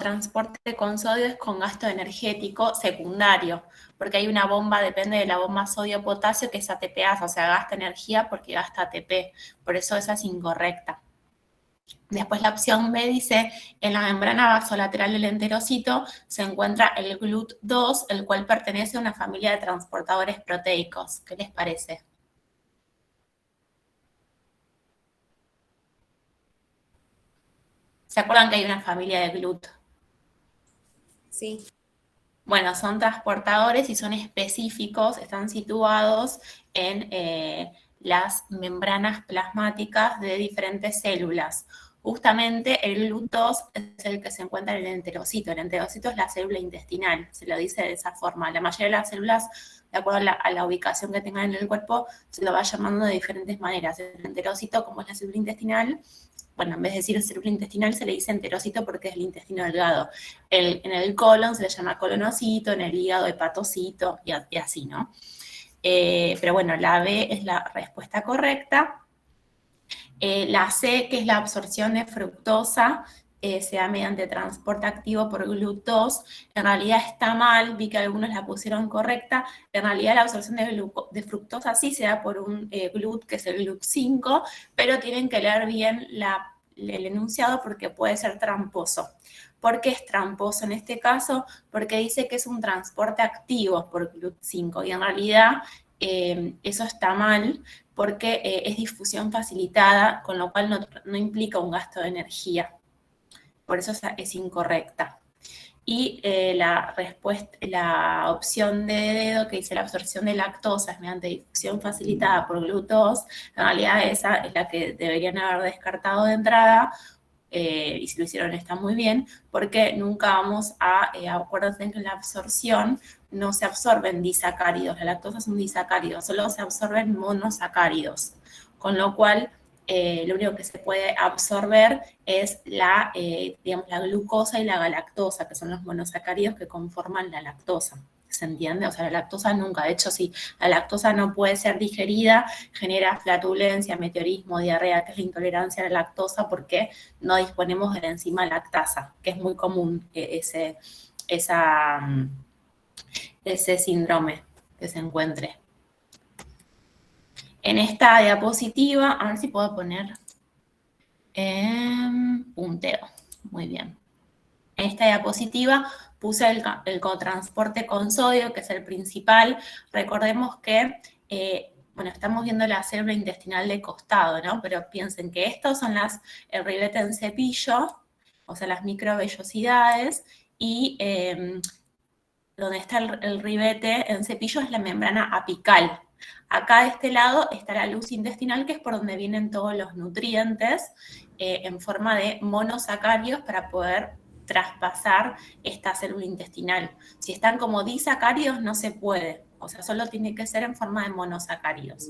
transporte con sodio es con gasto energético secundario, porque hay una bomba, depende de la bomba sodio-potasio, que es ATPasa, o sea, gasta energía porque gasta ATP, por eso esa es incorrecta. Después la opción B dice, en la membrana vasolateral del enterocito se encuentra el GLUT2, el cual pertenece a una familia de transportadores proteicos. ¿Qué les parece? ¿Se acuerdan que hay una familia de GLUT? Sí. Bueno, son transportadores y son específicos, están situados en las membranas plasmáticas de diferentes células. Justamente el GLUT2 es el que se encuentra en el enterocito. El enterocito es la célula intestinal, se lo dice de esa forma. La mayoría de las células, de acuerdo a la ubicación que tengan en el cuerpo, se lo va llamando de diferentes maneras. El enterocito, como es la célula intestinal, bueno, en vez de decir célula intestinal, se le dice enterocito porque es el intestino delgado. En el colon se le llama colonocito, en el hígado hepatocito y así, ¿no? Pero bueno, la B es la respuesta correcta. La C, que es la absorción de fructosa, se da mediante transporte activo por GLUT2. En realidad está mal, vi que algunos la pusieron correcta. En realidad la absorción de fructosa sí se da por un GLUT, que es el GLUT5, pero tienen que leer bien el enunciado porque puede ser tramposo. ¿Por qué es tramposo en este caso? Porque dice que es un transporte activo por GLUT5 y en realidad eso está mal porque es difusión facilitada, con lo cual no implica un gasto de energía. Por eso es incorrecta. Y la opción de dedo que dice la absorción de lactosa es mediante difusión facilitada por GLUT2, en realidad esa es la que deberían haber descartado de entrada, y si lo hicieron está muy bien, porque nunca vamos acuérdense que en la absorción no se absorben disacáridos, la lactosa es un disacárido, solo se absorben monosacáridos, con lo cual lo único que se puede absorber es digamos, la glucosa y la galactosa, que son los monosacáridos que conforman la lactosa. ¿Se entiende? O sea, la lactosa nunca, de hecho, si la lactosa no puede ser digerida, genera flatulencia, meteorismo, diarrea, que es la intolerancia a la lactosa, porque no disponemos de la enzima lactasa, que es muy común ese síndrome que se encuentre. En esta diapositiva, a ver si puedo poner punteo. Muy bien. En esta diapositiva puse el cotransporte con sodio, que es el principal. Recordemos que, bueno, estamos viendo la célula intestinal de costado, ¿no? Pero piensen que estos son el ribete en cepillo, o sea, las microvellosidades, y donde está el ribete en cepillo es la membrana apical. Acá de este lado está la luz intestinal, que es por donde vienen todos los nutrientes en forma de monosacáridos para poder traspasar esta célula intestinal. Si están como disacáridos no se puede, o sea, solo tiene que ser en forma de monosacáridos.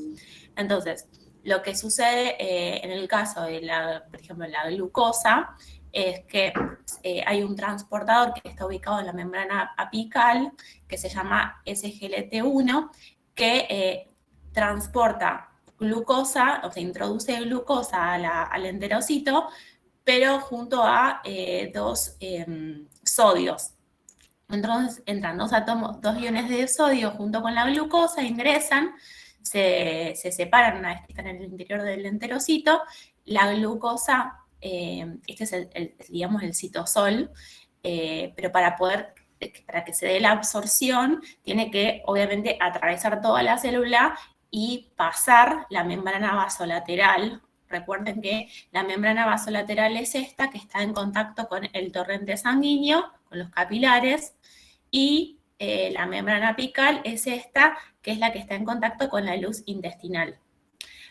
Entonces, lo que sucede en el caso de por ejemplo, la glucosa, es que hay un transportador que está ubicado en la membrana apical, que se llama SGLT1, que transporta glucosa, o sea, introduce glucosa al enterocito, pero junto a dos sodios. Entonces entran dos iones de sodio junto con la glucosa, ingresan, se separan una vez que están en el interior del enterocito. La glucosa, este es digamos, el citosol, pero para que se dé la absorción, tiene que, obviamente, atravesar toda la célula y pasar la membrana vasolateral. Recuerden que la membrana vasolateral es esta, que está en contacto con el torrente sanguíneo, con los capilares, y la membrana apical es esta, que es la que está en contacto con la luz intestinal.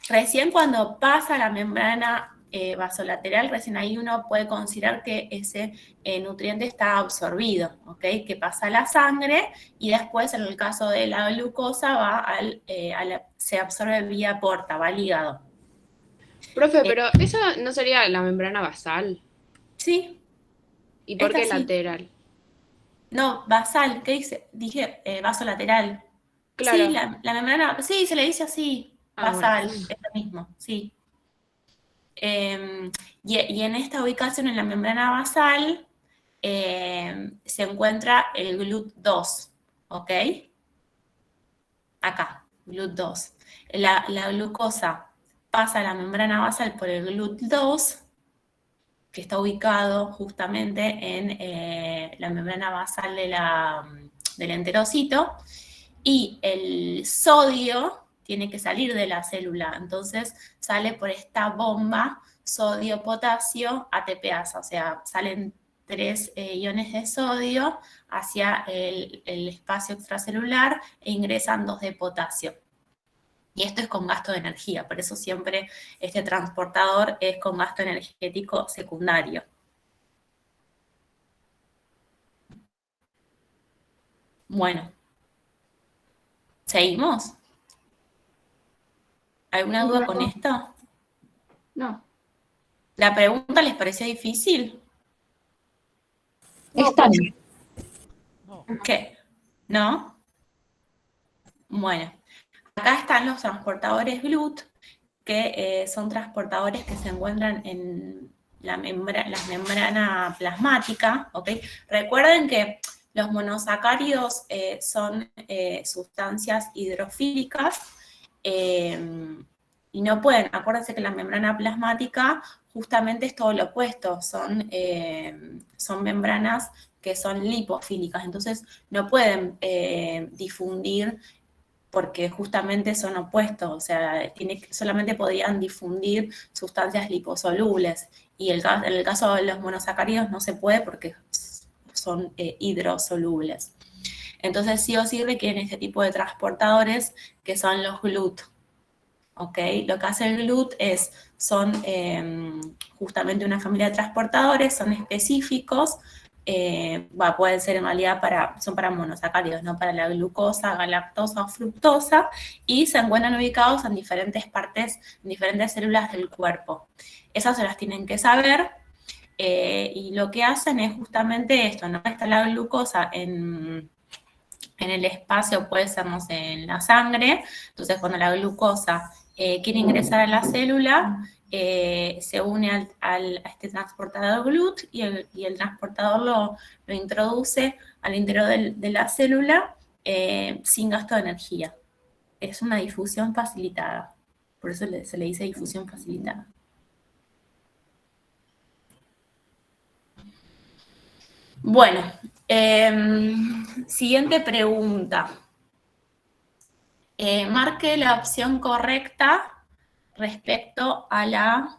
Recién cuando pasa la membrana vasolateral, recién ahí uno puede considerar que ese nutriente está absorbido, ¿ok? Que pasa a la sangre y después, en el caso de la glucosa, se absorbe vía porta, va al hígado. Profe, pero ¿eso no sería la membrana basal? Sí, ¿Y por esta qué sí. lateral? No, basal, ¿qué dice? Dije vasolateral. Sí, Claro. la membrana, sí, se le dice así, Ah, bueno. basal, es lo mismo, sí. Y en esta ubicación, en la membrana basal, se encuentra el GLUT2, ¿ok? Acá, GLUT2. La glucosa pasa a la membrana basal por el GLUT2, que está ubicado justamente en la membrana basal del enterocito, y el sodio tiene que salir de la célula, entonces sale por esta bomba sodio-potasio ATPasa, o sea, salen 3 iones de sodio hacia el espacio extracelular e ingresan 2 de potasio. Y esto es con gasto de energía, por eso siempre este transportador es con gasto energético secundario. Bueno, ¿seguimos? ¿Alguna duda con esto? No. ¿La pregunta les pareció difícil? Extraño. ¿Qué? ¿No? Bueno, acá están los transportadores GLUT, que son transportadores que se encuentran en la membrana plasmática, ¿ok? Recuerden que los monosacáridos son sustancias hidrofílicas y no pueden, acuérdense que la membrana plasmática justamente es todo lo opuesto, son membranas que son lipofílicas, entonces no pueden difundir porque justamente son opuestos, o sea, solamente podían difundir sustancias liposolubles, y en el caso de los monosacáridos no se puede porque son hidrosolubles. Entonces sí o sí requieren este tipo de transportadores que son los GLUT. ¿Ok? Lo que hace el GLUT son justamente una familia de transportadores, son específicos, pueden ser en realidad son para monosacáridos, no para la glucosa, galactosa o fructosa, y se encuentran ubicados en diferentes partes, en diferentes células del cuerpo. Esas se las tienen que saber, y lo que hacen es justamente esto, ¿no? Está la glucosa en el espacio, puede ser, no sé, en la sangre, entonces cuando la glucosa quiere ingresar a la célula, se une a este transportador GLUT y el transportador lo introduce al interior de la célula sin gasto de energía. Es una difusión facilitada, por eso se le dice difusión facilitada. Bueno, siguiente pregunta. Marque la opción correcta respecto a la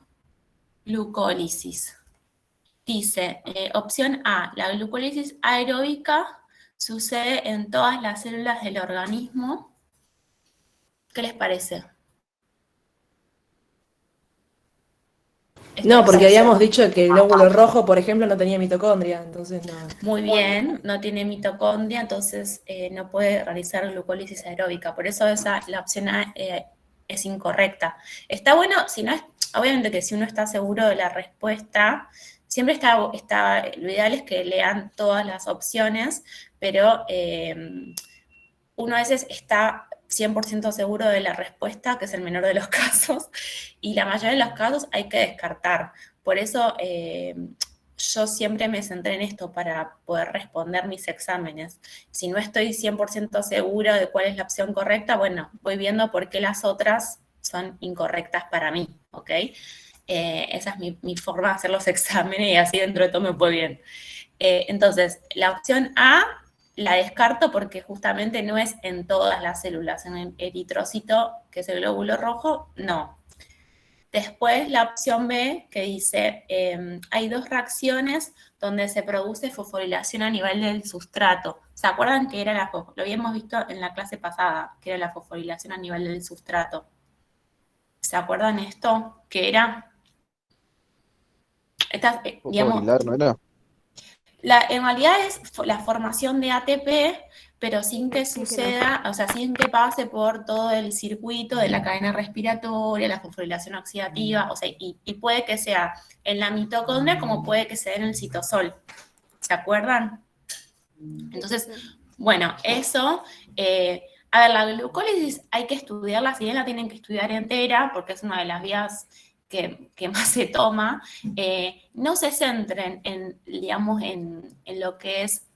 glucólisis. Dice, opción A, la glucólisis aeróbica sucede en todas las células del organismo. ¿Qué les parece? No, porque habíamos dicho que el glóbulo rojo, por ejemplo, no tenía mitocondria, entonces no. Muy bien, no tiene mitocondria, entonces no puede realizar glucólisis aeróbica. Por eso la opción A es incorrecta. Está bueno, si no es, obviamente que si uno está seguro de la respuesta, siempre lo ideal es que lean todas las opciones, pero uno a veces está 100% seguro de la respuesta, que es el menor de los casos, y la mayoría de los casos hay que descartar. Por eso yo siempre me centré en esto para poder responder mis exámenes. Si no estoy 100% segura de cuál es la opción correcta, bueno, voy viendo por qué las otras son incorrectas para mí, ¿ok? Esa es mi forma de hacer los exámenes y así dentro de todo me fue bien. Entonces, la opción A la descarto porque justamente no es en todas las células. En el eritrocito, que es el glóbulo rojo, no. Después la opción B, que dice, hay 2 reacciones donde se produce fosforilación a nivel del sustrato. ¿Se acuerdan que era lo habíamos visto en la clase pasada, que era la fosforilación a nivel del sustrato? ¿Se acuerdan esto? ¿Qué era? Fosforilar, ¿no era? En realidad es la formación de ATP, pero sin que suceda, o sea, sin que pase por todo el circuito de la cadena respiratoria, la fosforilación oxidativa, o sea, y puede que sea en la mitocondria como puede que sea en el citosol. ¿Se acuerdan? Entonces, bueno, eso, a ver, la glucólisis hay que estudiarla, si bien la tienen que estudiar entera, porque es una de las vías que más se toma, no se centren digamos, en lo que es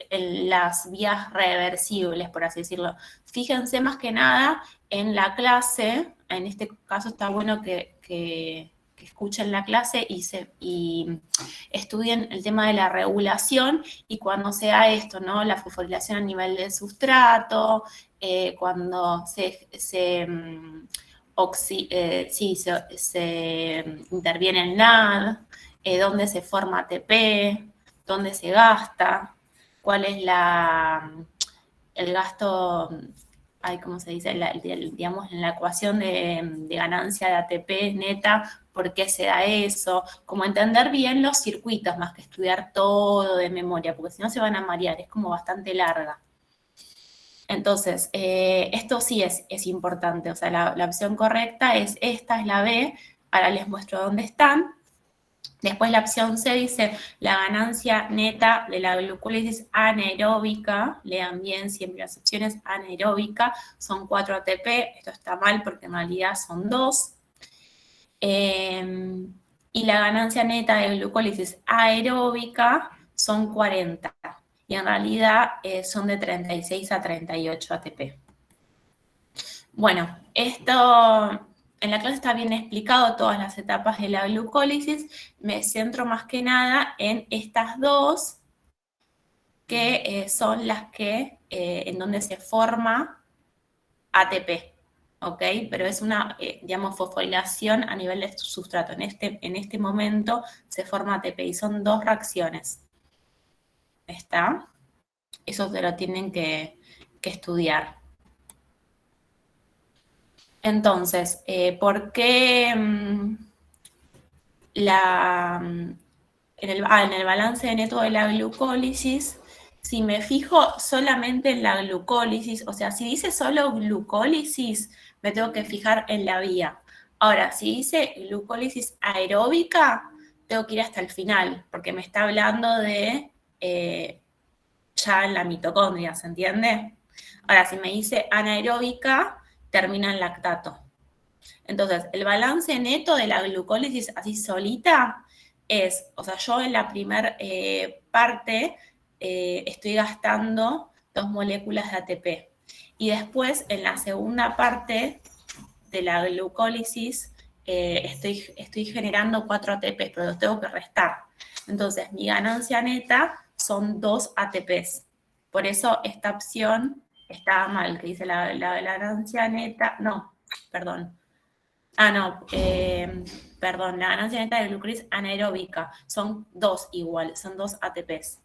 en las vías reversibles, por así decirlo. Fíjense más que nada en la clase, en este caso está bueno que escuchen la clase y estudien el tema de la regulación, y cuando sea esto, ¿no? La fosforilación a nivel del sustrato, cuando se interviene el NAD, dónde se forma ATP, dónde se gasta, cuál es el gasto, ¿cómo se dice? Digamos, en la ecuación de ganancia de ATP neta, ¿por qué se da eso? Como entender bien los circuitos, más que estudiar todo de memoria, porque si no se van a marear, es como bastante larga. Entonces, esto sí es importante, o sea, la opción correcta es esta, es la B. Ahora les muestro dónde están. Después la opción C dice la ganancia neta de la glucólisis anaeróbica. Lean bien siempre las opciones. Anaeróbica son 4 ATP. Esto está mal porque en realidad son 2. Y la ganancia neta de glucólisis aeróbica son 40. Y en realidad son de 36 a 38 ATP. Bueno, esto en la clase está bien explicado todas las etapas de la glucólisis. Me centro más que nada en estas dos, que son las que en donde se forma ATP, ¿ok? Pero es una, digamos, fosforilación a nivel de sustrato. En este momento se forma ATP y son 2 reacciones. ¿Está? Eso se lo tienen que estudiar. Entonces, ¿por qué en el balance neto de la glucólisis, si me fijo solamente en la glucólisis, o sea, si dice solo glucólisis, me tengo que fijar en la vía. Ahora, si dice glucólisis aeróbica, tengo que ir hasta el final, porque me está hablando de ya en la mitocondria, ¿se entiende? Ahora, si me dice anaeróbica, termina en lactato. Entonces, el balance neto de la glucólisis así solita es, o sea, yo en la primera parte estoy gastando 2 moléculas de ATP. Y después, en la segunda parte de la glucólisis, estoy generando 4 ATP, pero los tengo que restar. Entonces, mi ganancia neta son 2 ATPs. Por eso esta opción está mal, que dice la ganancia neta, no, perdón. Perdón, la ganancia neta de glucólisis anaeróbica son 2 igual, son 2 ATPs.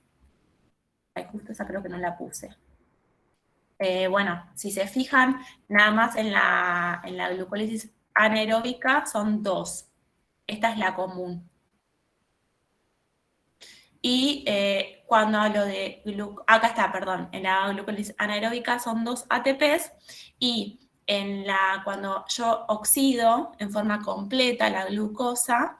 Ay, justo esa creo que no la puse. Bueno, si se fijan, nada más en la glucólisis anaeróbica son 2. Esta es la común. Y cuando hablo de acá está, perdón, en la glucólisis anaeróbica son 2 ATPs, y cuando yo oxido en forma completa la glucosa,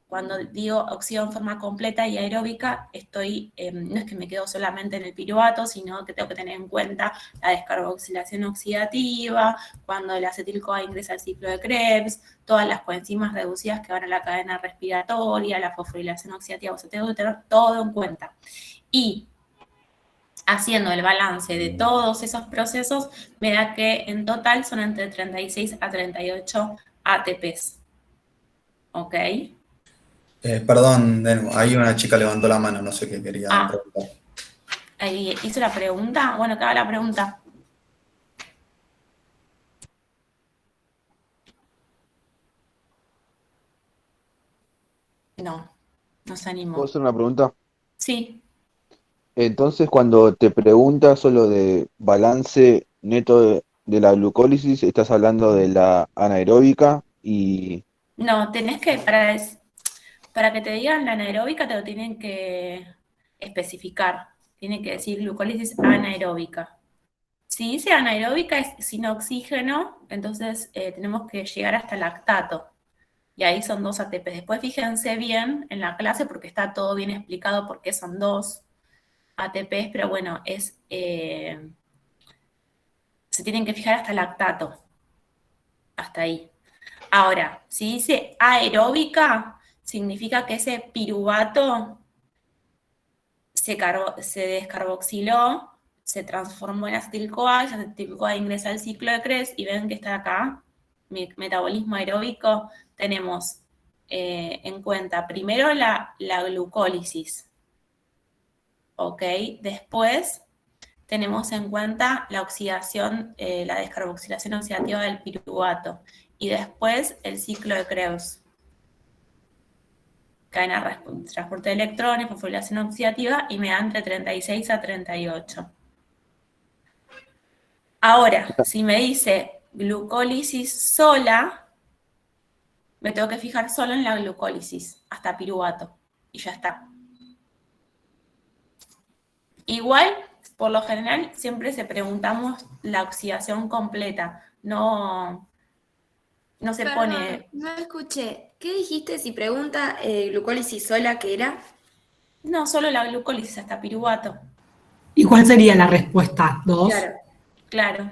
cuando digo oxido en forma completa y aeróbica, no es que me quedo solamente en el piruvato, sino que tengo que tener en cuenta la descarboxilación oxidativa, cuando el acetil-CoA ingresa al ciclo de Krebs, todas las coenzimas reducidas que van a la cadena respiratoria, la fosforilación oxidativa, o sea, tengo que tener todo en cuenta. Y haciendo el balance de todos esos procesos, me da que en total son entre 36 a 38 ATPs. ¿Ok? Perdón, hay una chica levantó la mano, no sé qué quería preguntar. ¿Hizo la pregunta? Bueno, acá va la pregunta. No se animó. ¿Puedo hacer una pregunta? Sí. Entonces, cuando te preguntas solo de balance neto de la glucólisis, estás hablando de la anaeróbica y... No, tenés que, para que te digan la anaeróbica, te lo tienen que especificar. Tienen que decir glucólisis anaeróbica. Si dice anaeróbica es sin oxígeno, entonces tenemos que llegar hasta lactato. Y ahí son 2 ATP. Después fíjense bien en la clase porque está todo bien explicado por qué son 2 ATPs, pero bueno, se tienen que fijar hasta lactato. Hasta ahí. Ahora, si dice aeróbica, significa que ese piruvato se descarboxiló, se transformó en acetil-CoA, y ese acetil-CoA ingresa al ciclo de Krebs, y ven que está acá, metabolismo aeróbico, tenemos en cuenta primero la glucólisis, ¿ok? Después tenemos en cuenta la oxidación, la descarboxilación oxidativa del piruvato, y después el ciclo de Krebs. Cadena transporte de electrones, fosforilación oxidativa, y me da entre 36 a 38. Ahora, si me dice glucólisis sola, me tengo que fijar solo en la glucólisis, hasta piruvato, y ya está. Igual, por lo general, siempre se preguntamos la oxidación completa, no se Perdón, pone... no escuché. ¿Qué dijiste si pregunta glucólisis sola qué era? No, solo la glucólisis hasta piruvato. ¿Y cuál sería la respuesta? ¿2? Claro, Claro,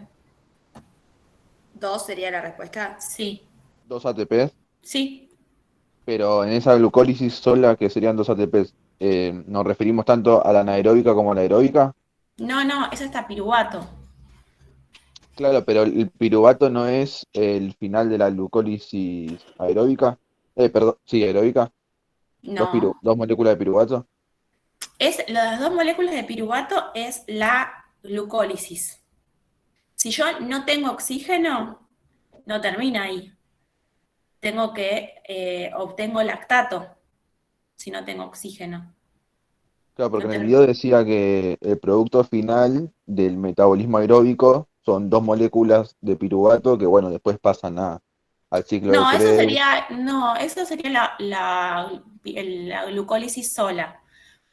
2 sería la respuesta. sí, 2 ATPs, sí. pero en esa glucólisis sola, que serían 2 ATPs, ¿nos referimos tanto a la anaeróbica como a la aeróbica? No, eso está piruvato. Claro, pero el piruvato no es el final de la glucólisis aeróbica. Perdón, sí, aeróbica. No. Dos moléculas de piruvato. Las dos moléculas de piruvato es la glucólisis. Si yo no tengo oxígeno, no termina ahí. Obtengo lactato si no tengo oxígeno. Claro, porque No en el ter- video decía que el producto final del metabolismo aeróbico son 2 moléculas de piruvato que, bueno, después pasan al ciclo de No, eso Krebs. sería la glucólisis sola.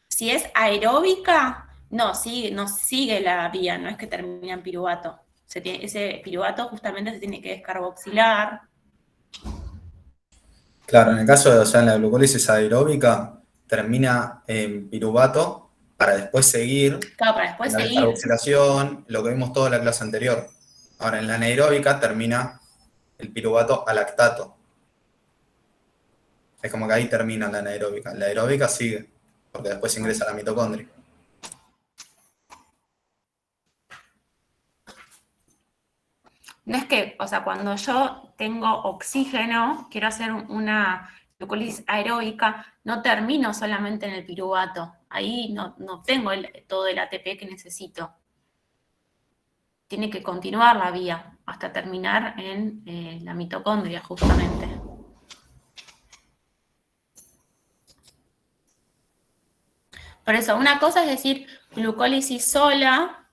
Si es aeróbica, no sigue la vía, no es que termina en piruvato. Ese piruvato justamente se tiene que descarboxilar. Claro, en el caso de, o sea, en la glucólisis aeróbica termina en piruvato para después seguir Claro, para en después la seguir. descarboxilación, lo que vimos toda en la clase anterior. Ahora, en la anaeróbica termina el piruvato a lactato. Es como que ahí termina la anaeróbica. La aeróbica sigue, porque después ingresa a la mitocondria. No es que, o sea, cuando yo tengo oxígeno, quiero hacer una glucólisis aeróbica, no termino solamente en el piruvato. Ahí no tengo todo el ATP que necesito. Tiene que continuar la vía hasta terminar en la mitocondria, justamente. Por eso, una cosa es decir glucólisis sola,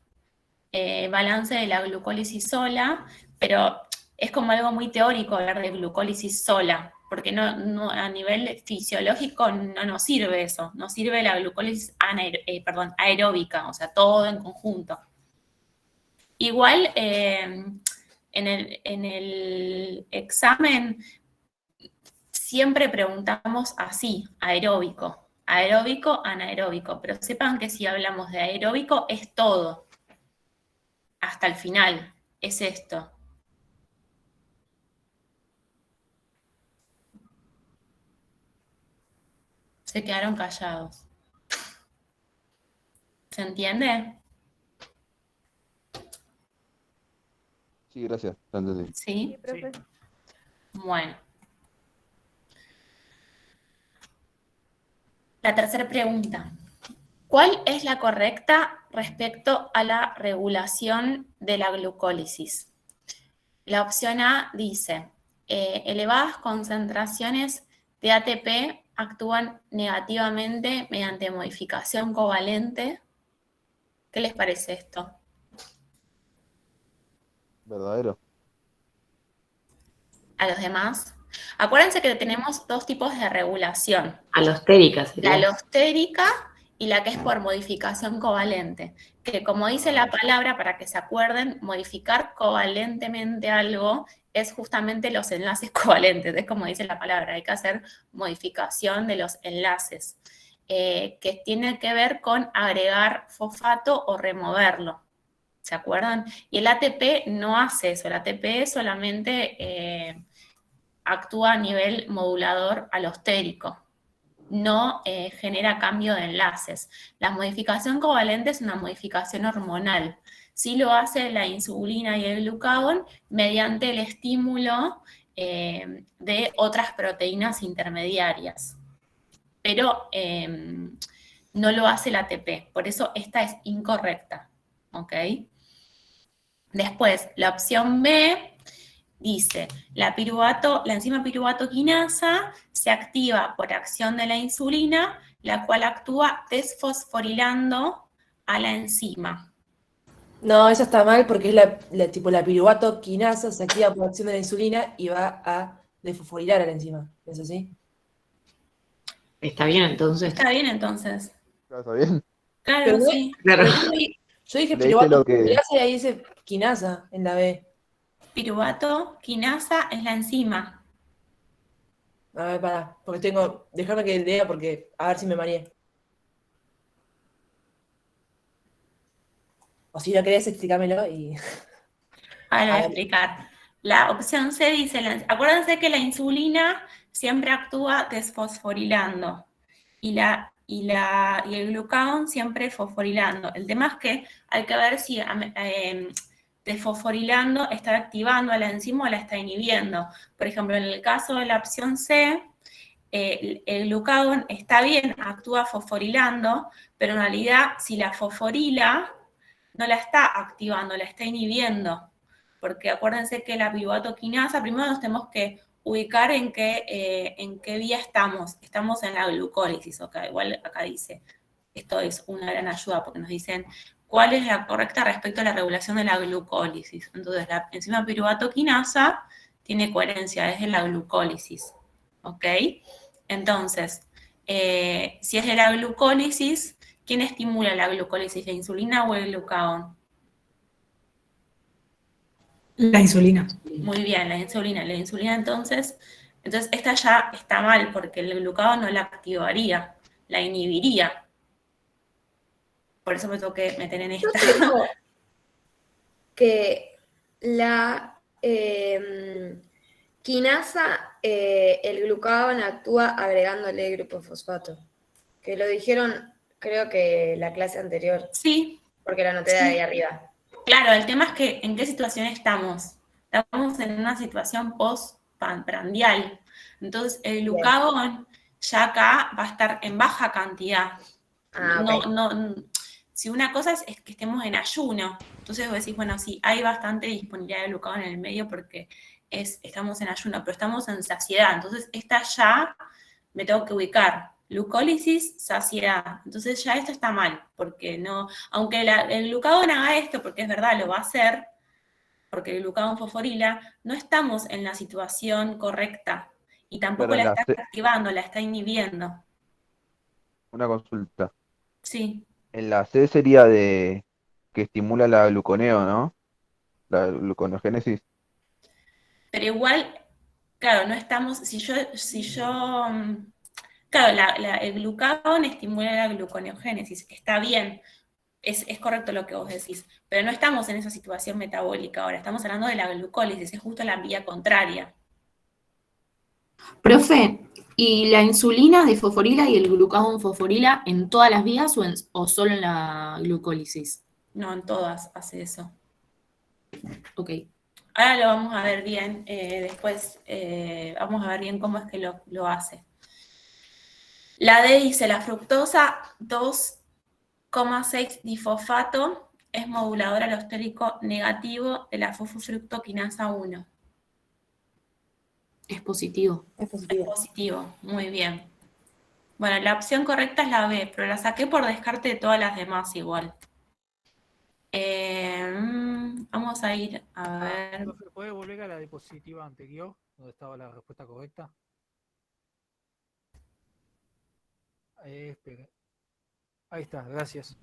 balance de la glucólisis sola, pero es como algo muy teórico hablar de glucólisis sola, porque no a nivel fisiológico no nos sirve eso, nos sirve la glucólisis aeróbica, o sea, todo en conjunto. Igual en el examen siempre preguntamos así, aeróbico, anaeróbico, pero sepan que si hablamos de aeróbico es todo, hasta el final, es esto. Se quedaron callados. ¿Se entiende? Sí, gracias. Ya entendí. ¿Sí? profe. Bueno. La tercera pregunta. ¿Cuál es la correcta respecto a la regulación de la glucólisis? La opción A dice, elevadas concentraciones de ATP actúan negativamente mediante modificación covalente. ¿Qué les parece esto? ¿Verdadero? A los demás. Acuérdense que tenemos dos tipos de regulación. Alostérica sería. La alostérica y la que es por modificación covalente. Que como dice la palabra, para que se acuerden, modificar covalentemente algo es justamente los enlaces covalentes. Es como dice la palabra, hay que hacer modificación de los enlaces. Que tiene que ver con agregar fosfato o removerlo. ¿Se acuerdan? Y el ATP no hace eso, el ATP solamente actúa a nivel modulador alostérico, no genera cambio de enlaces. La modificación covalente es una modificación hormonal. Sí lo hace la insulina y el glucagón mediante el estímulo de otras proteínas intermediarias. Pero no lo hace el ATP, por eso esta es incorrecta, ¿ok? Después, la opción B dice, la enzima piruvato quinasa se activa por acción de la insulina, la cual actúa desfosforilando a la enzima. No, eso está mal porque es tipo la piruvato quinasa se activa por acción de la insulina y va a desfosforilar a la enzima. ¿Es así? Está bien, entonces. ¿Está bien entonces? ¿Está bien? Claro, Pero no- sí. Claro. Yo dije Leíste piruvato lo que- quinasa y ahí dice quinasa en la B. Piruvato quinasa es la enzima. A ver, pará, porque déjame que lea porque a ver si me mareé. O si no querés, explícamelo y... Ahora lo voy a A ver. explicar. La opción C dice, acuérdense que la insulina siempre actúa desfosforilando y el glucagón siempre fosforilando. El tema es que hay que ver si desfosforilando está activando a la enzima o la está inhibiendo. Por ejemplo, en el caso de la opción C, el glucagón está bien, actúa fosforilando, pero en realidad si la fosforila no la está activando, la está inhibiendo. Porque acuérdense que la piruvato quinasa, primero nos tenemos que ubicar en qué vía estamos. Estamos en la glucólisis, ¿ok? Igual acá dice, esto es una gran ayuda porque nos dicen cuál es la correcta respecto a la regulación de la glucólisis. Entonces, la enzima piruvato quinasa tiene coherencia, es de la glucólisis, ¿ok? Entonces, si es de la glucólisis, ¿quién estimula la glucólisis, la insulina o el glucagón? La insulina. Muy bien, la insulina. La insulina entonces esta ya está mal porque el glucagón no la activaría, la inhibiría. Por eso me tengo que meter en Yo esta. tengo que la quinasa, el glucagón actúa agregándole grupo fosfato. Que lo dijeron, creo que la clase anterior, Sí, porque la anoté de ahí arriba. claro, el tema es que ¿en qué situación estamos? Estamos en una situación postprandial. Entonces, el glucagón ya acá va a estar en baja cantidad. Ah, ok. Si una cosa es que estemos en ayuno, entonces vos decís, bueno, sí, hay bastante disponibilidad de glucagón en el medio porque estamos en ayuno, pero estamos en saciedad. Entonces, esta ya me tengo que ubicar. Glucólisis, saciedad. Entonces ya esto está mal, porque no, aunque el glucagón haga esto, porque es verdad, lo va a hacer, porque el glucagón fosforila, no estamos en la situación correcta y tampoco Pero la está activando, la está inhibiendo. una consulta. Sí. En la C sería de que estimula la gluconeo, ¿no? La gluconeogénesis. Pero igual, claro, no estamos, claro, el glucagón estimula la gluconeogénesis, está bien, es correcto lo que vos decís, pero no estamos en esa situación metabólica ahora, estamos hablando de la glucólisis, es justo la vía contraria. Profe, ¿y la insulina desfosforila y el glucagón fosforila en todas las vías o solo en la glucólisis? No, en todas hace eso. Ok. Ahora lo vamos a ver bien, después vamos a ver bien cómo es que lo hace. La D dice, la fructosa 2,6 difosfato es modulador alostérico negativo de la fosfofructoquinasa 1. Es positivo. Es Es positivo. positivo, muy bien. Bueno, la opción correcta es la B, pero la saqué por descarte de todas las demás igual. Vamos a ir a ver. Profe, ¿puede volver a la diapositiva anterior, donde estaba la respuesta correcta? Espera. Ahí está, gracias.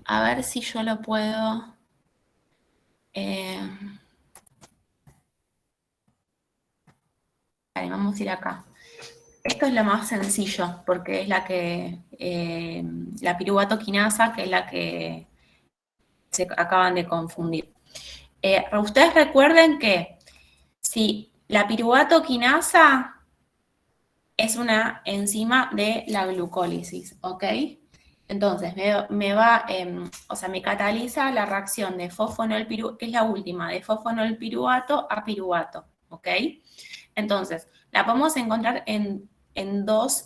A ver si yo lo puedo. Vale, vamos a ir acá. Esto es lo más sencillo, porque es la piruvato quinasa, que es la que se acaban de confundir. Ustedes recuerden que si La piruvato quinasa es una enzima de la glucólisis, ¿ok? Entonces, me cataliza la reacción de fosfonolpiruvato, que es la última, de fosfonolpiruvato a piruvato, ¿ok? Entonces, la podemos encontrar en dos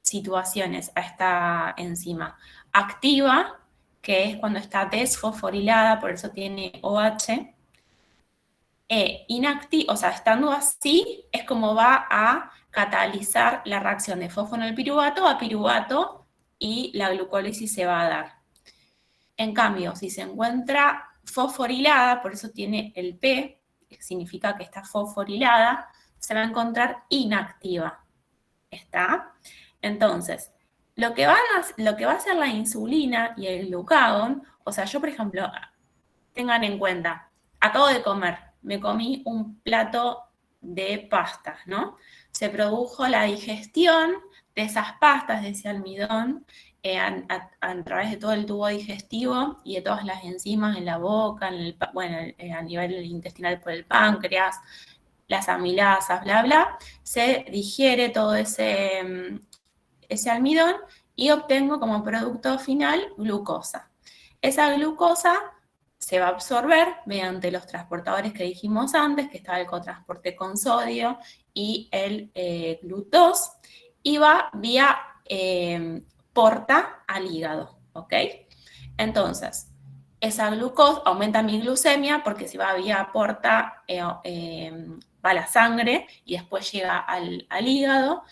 situaciones a esta enzima. Activa, que es cuando está desfosforilada, por eso tiene OH. Inactiva, o sea, estando así, es como va a catalizar la reacción de fosfonolpiruvato a piruvato y la glucólisis se va a dar. En cambio, si se encuentra fosforilada, por eso tiene el P, que significa que está fosforilada, se va a encontrar inactiva. ¿Está? Entonces, lo que va a hacer la insulina y el glucagón, o sea, yo, por ejemplo, tengan en cuenta, acabo de comer, me comí un plato de pastas, ¿no? Se produjo la digestión de esas pastas, de ese almidón, a través de todo el tubo digestivo y de todas las enzimas en la boca, a nivel intestinal por el páncreas, las amilasas, bla, bla, se digiere todo ese almidón y obtengo como producto final glucosa. Esa glucosa se va a absorber mediante los transportadores que dijimos antes, que estaba el cotransporte con sodio y el GLUT2, y va vía porta al hígado, ¿ok? Entonces, esa glucosa aumenta mi glucemia porque si va vía porta va a la sangre y después llega al hígado.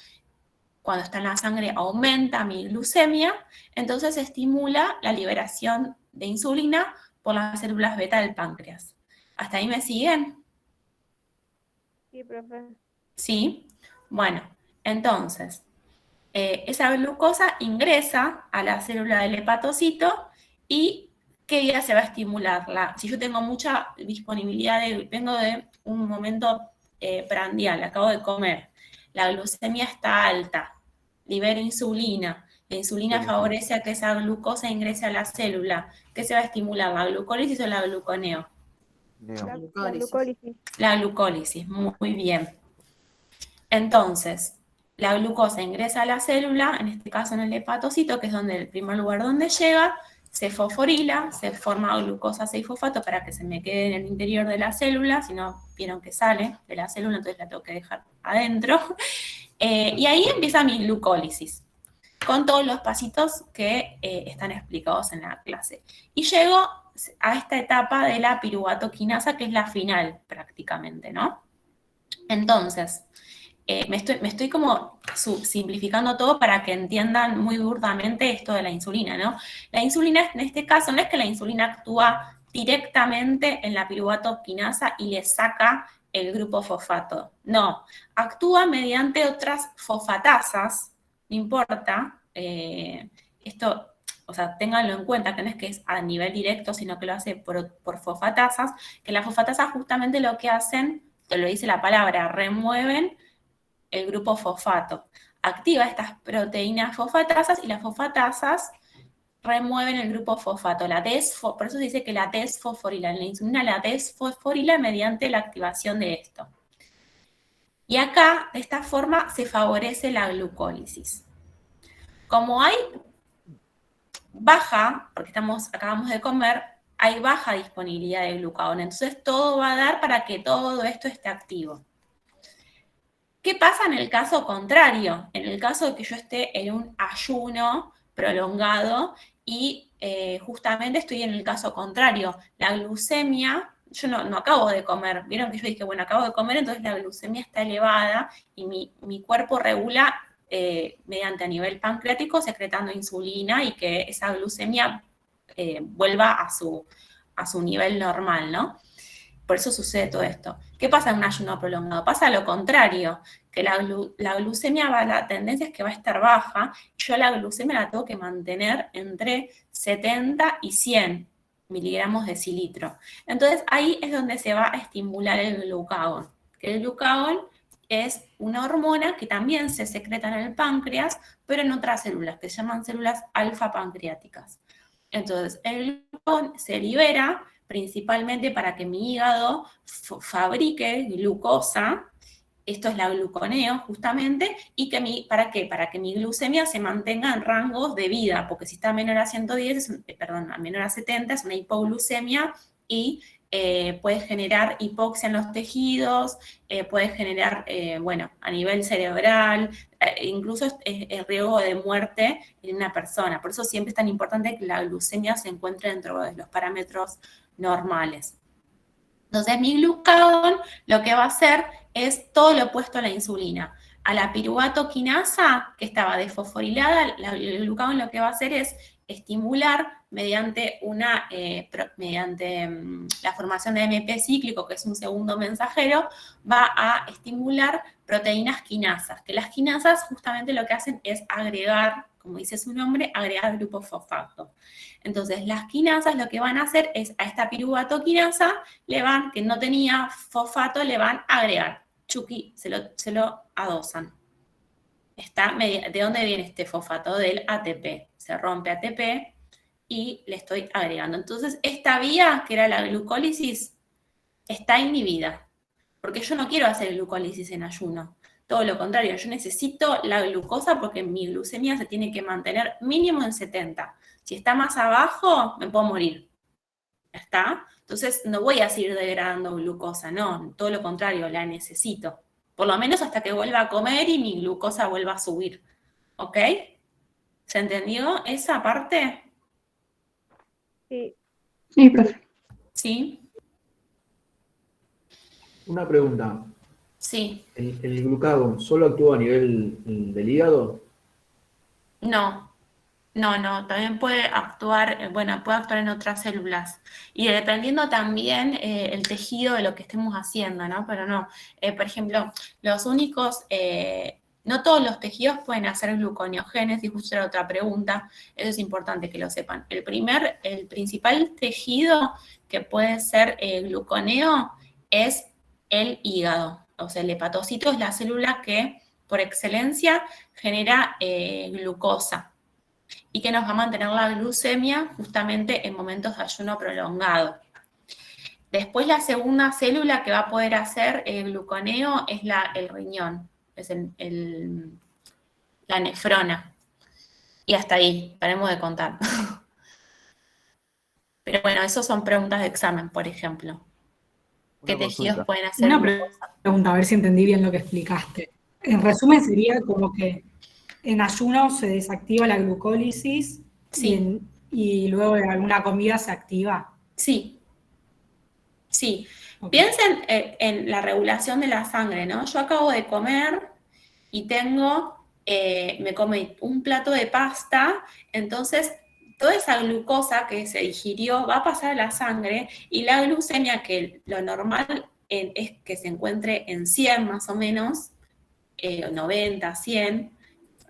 Cuando está en la sangre aumenta mi glucemia, entonces estimula la liberación de insulina por las células beta del páncreas. ¿Hasta ahí me siguen? Sí, profe. Sí. Bueno, entonces, esa glucosa ingresa a la célula del hepatocito y ¿qué vía se va a estimular? Si yo tengo mucha disponibilidad, vengo de un momento prandial, acabo de comer, la glucemia está alta, libero insulina, la insulina favorece a que esa glucosa ingrese a la célula. ¿Qué se va a estimular, la glucólisis o la gluconeo? La glucólisis. La glucólisis, muy bien. Entonces, la glucosa ingresa a la célula, en este caso en el hepatocito, que es el primer lugar donde llega, se fosforila, se forma glucosa 6-fosfato para que se me quede en el interior de la célula, si no, vieron que sale de la célula, entonces la tengo que dejar adentro. Y ahí empieza mi glucólisis, con todos los pasitos que están explicados en la clase. Y llego a esta etapa de la piruvato quinasa, que es la final prácticamente, ¿no? Entonces, me estoy como simplificando todo para que entiendan muy burdamente esto de la insulina, ¿no? La insulina, en este caso, no es que la insulina actúa directamente en la piruvato quinasa y le saca el grupo fosfato. No, actúa mediante otras fosfatasas, no importa, esto, o sea, ténganlo en cuenta, que no es que es a nivel directo, sino que lo hace por fosfatasas, que las fosfatasas justamente lo que hacen, te lo dice la palabra, remueven el grupo fosfato. Activa estas proteínas fosfatasas y las fosfatasas remueven el grupo fosfato. Por eso se dice que la desfosforila. En la insulina la desfosforila mediante la activación de esto. Y acá, de esta forma, se favorece la glucólisis. Como hay baja, porque acabamos de comer, hay baja disponibilidad de glucagón. Entonces todo va a dar para que todo esto esté activo. ¿Qué pasa en el caso contrario? En el caso de que yo esté en un ayuno prolongado y justamente estoy en el caso contrario. La glucemia, yo no acabo de comer, vieron que yo dije, bueno, acabo de comer, entonces la glucemia está elevada y mi cuerpo regula mediante a nivel pancreático secretando insulina y que esa glucemia vuelva a su nivel normal, ¿no? Por eso sucede todo esto. ¿Qué pasa en un ayuno prolongado? Pasa lo contrario, que la glucemia la tendencia es que va a estar baja, y yo la glucemia la tengo que mantener entre 70 y 100 miligramos de decilitro. Entonces ahí es donde se va a estimular el glucagón, que el glucagón es una hormona que también se secreta en el páncreas, pero en otras células, que se llaman células alfa pancreáticas. Entonces el glucagón se libera principalmente para que mi hígado fabrique glucosa. Esto es la gluconeo, justamente, y ¿para qué? Para que mi glucemia se mantenga en rangos de vida, porque si está menor a 110, a menor a 70, es una hipoglucemia y puede generar hipoxia en los tejidos, puede generar, a nivel cerebral, incluso es riesgo de muerte en una persona. Por eso siempre es tan importante que la glucemia se encuentre dentro de los parámetros normales. Entonces, mi glucagón lo que va a hacer es todo lo opuesto a la insulina. A la piruvato quinasa, que estaba desfosforilada, el glucagón lo que va a hacer es estimular mediante la formación de AMP cíclico, que es un segundo mensajero, va a estimular proteínas quinasas, que las quinasas justamente lo que hacen es agregar, como dice su nombre, agregar grupo fosfato. Entonces, las quinasas lo que van a hacer es a esta piruvato quinasa, que no tenía fosfato, le van a agregar. Chucky, se lo adosan. ¿De dónde viene este fosfato? Del ATP. Se rompe ATP y le estoy agregando. Entonces, esta vía, que era la glucólisis, está inhibida. Porque yo no quiero hacer glucólisis en ayuno. Todo lo contrario, yo necesito la glucosa porque mi glucemia se tiene que mantener mínimo en 70. Si está más abajo, me puedo morir. ¿Ya está? Entonces, no voy a seguir degradando glucosa, no, todo lo contrario, la necesito. Por lo menos hasta que vuelva a comer y mi glucosa vuelva a subir. ¿Ok? ¿Se entendió esa parte? Sí. Sí, profe. ¿Sí? Una pregunta. Sí. ¿El glucagón solo actúa a nivel del hígado? No, también puede actuar, puede actuar en otras células. Y dependiendo también el tejido de lo que estemos haciendo, ¿no? Pero no, por ejemplo, no todos los tejidos pueden hacer gluconeogénesis, justo era otra pregunta, eso es importante que lo sepan. El principal tejido que puede ser gluconeo es el hígado. O sea, el hepatocito es la célula que, por excelencia, genera glucosa y que nos va a mantener la glucemia justamente en momentos de ayuno prolongado. Después, la segunda célula que va a poder hacer gluconeo es el riñón, es la nefrona. Y hasta ahí, paremos de contar. Pero bueno, eso son preguntas de examen, por ejemplo. ¿Qué Una tejidos consulta. pueden hacer Una glucosa? pregunta, a ver si entendí bien lo que explicaste. En resumen, sería como que en ayuno se desactiva la glucólisis Sí. y luego en alguna comida se activa. Sí. Ok. Piensen en la regulación de la sangre, ¿no? Yo acabo de comer y me comí un plato de pasta, entonces toda esa glucosa que se digirió va a pasar a la sangre y la glucemia, que lo normal es que se encuentre en 100 más o menos, 90, 100,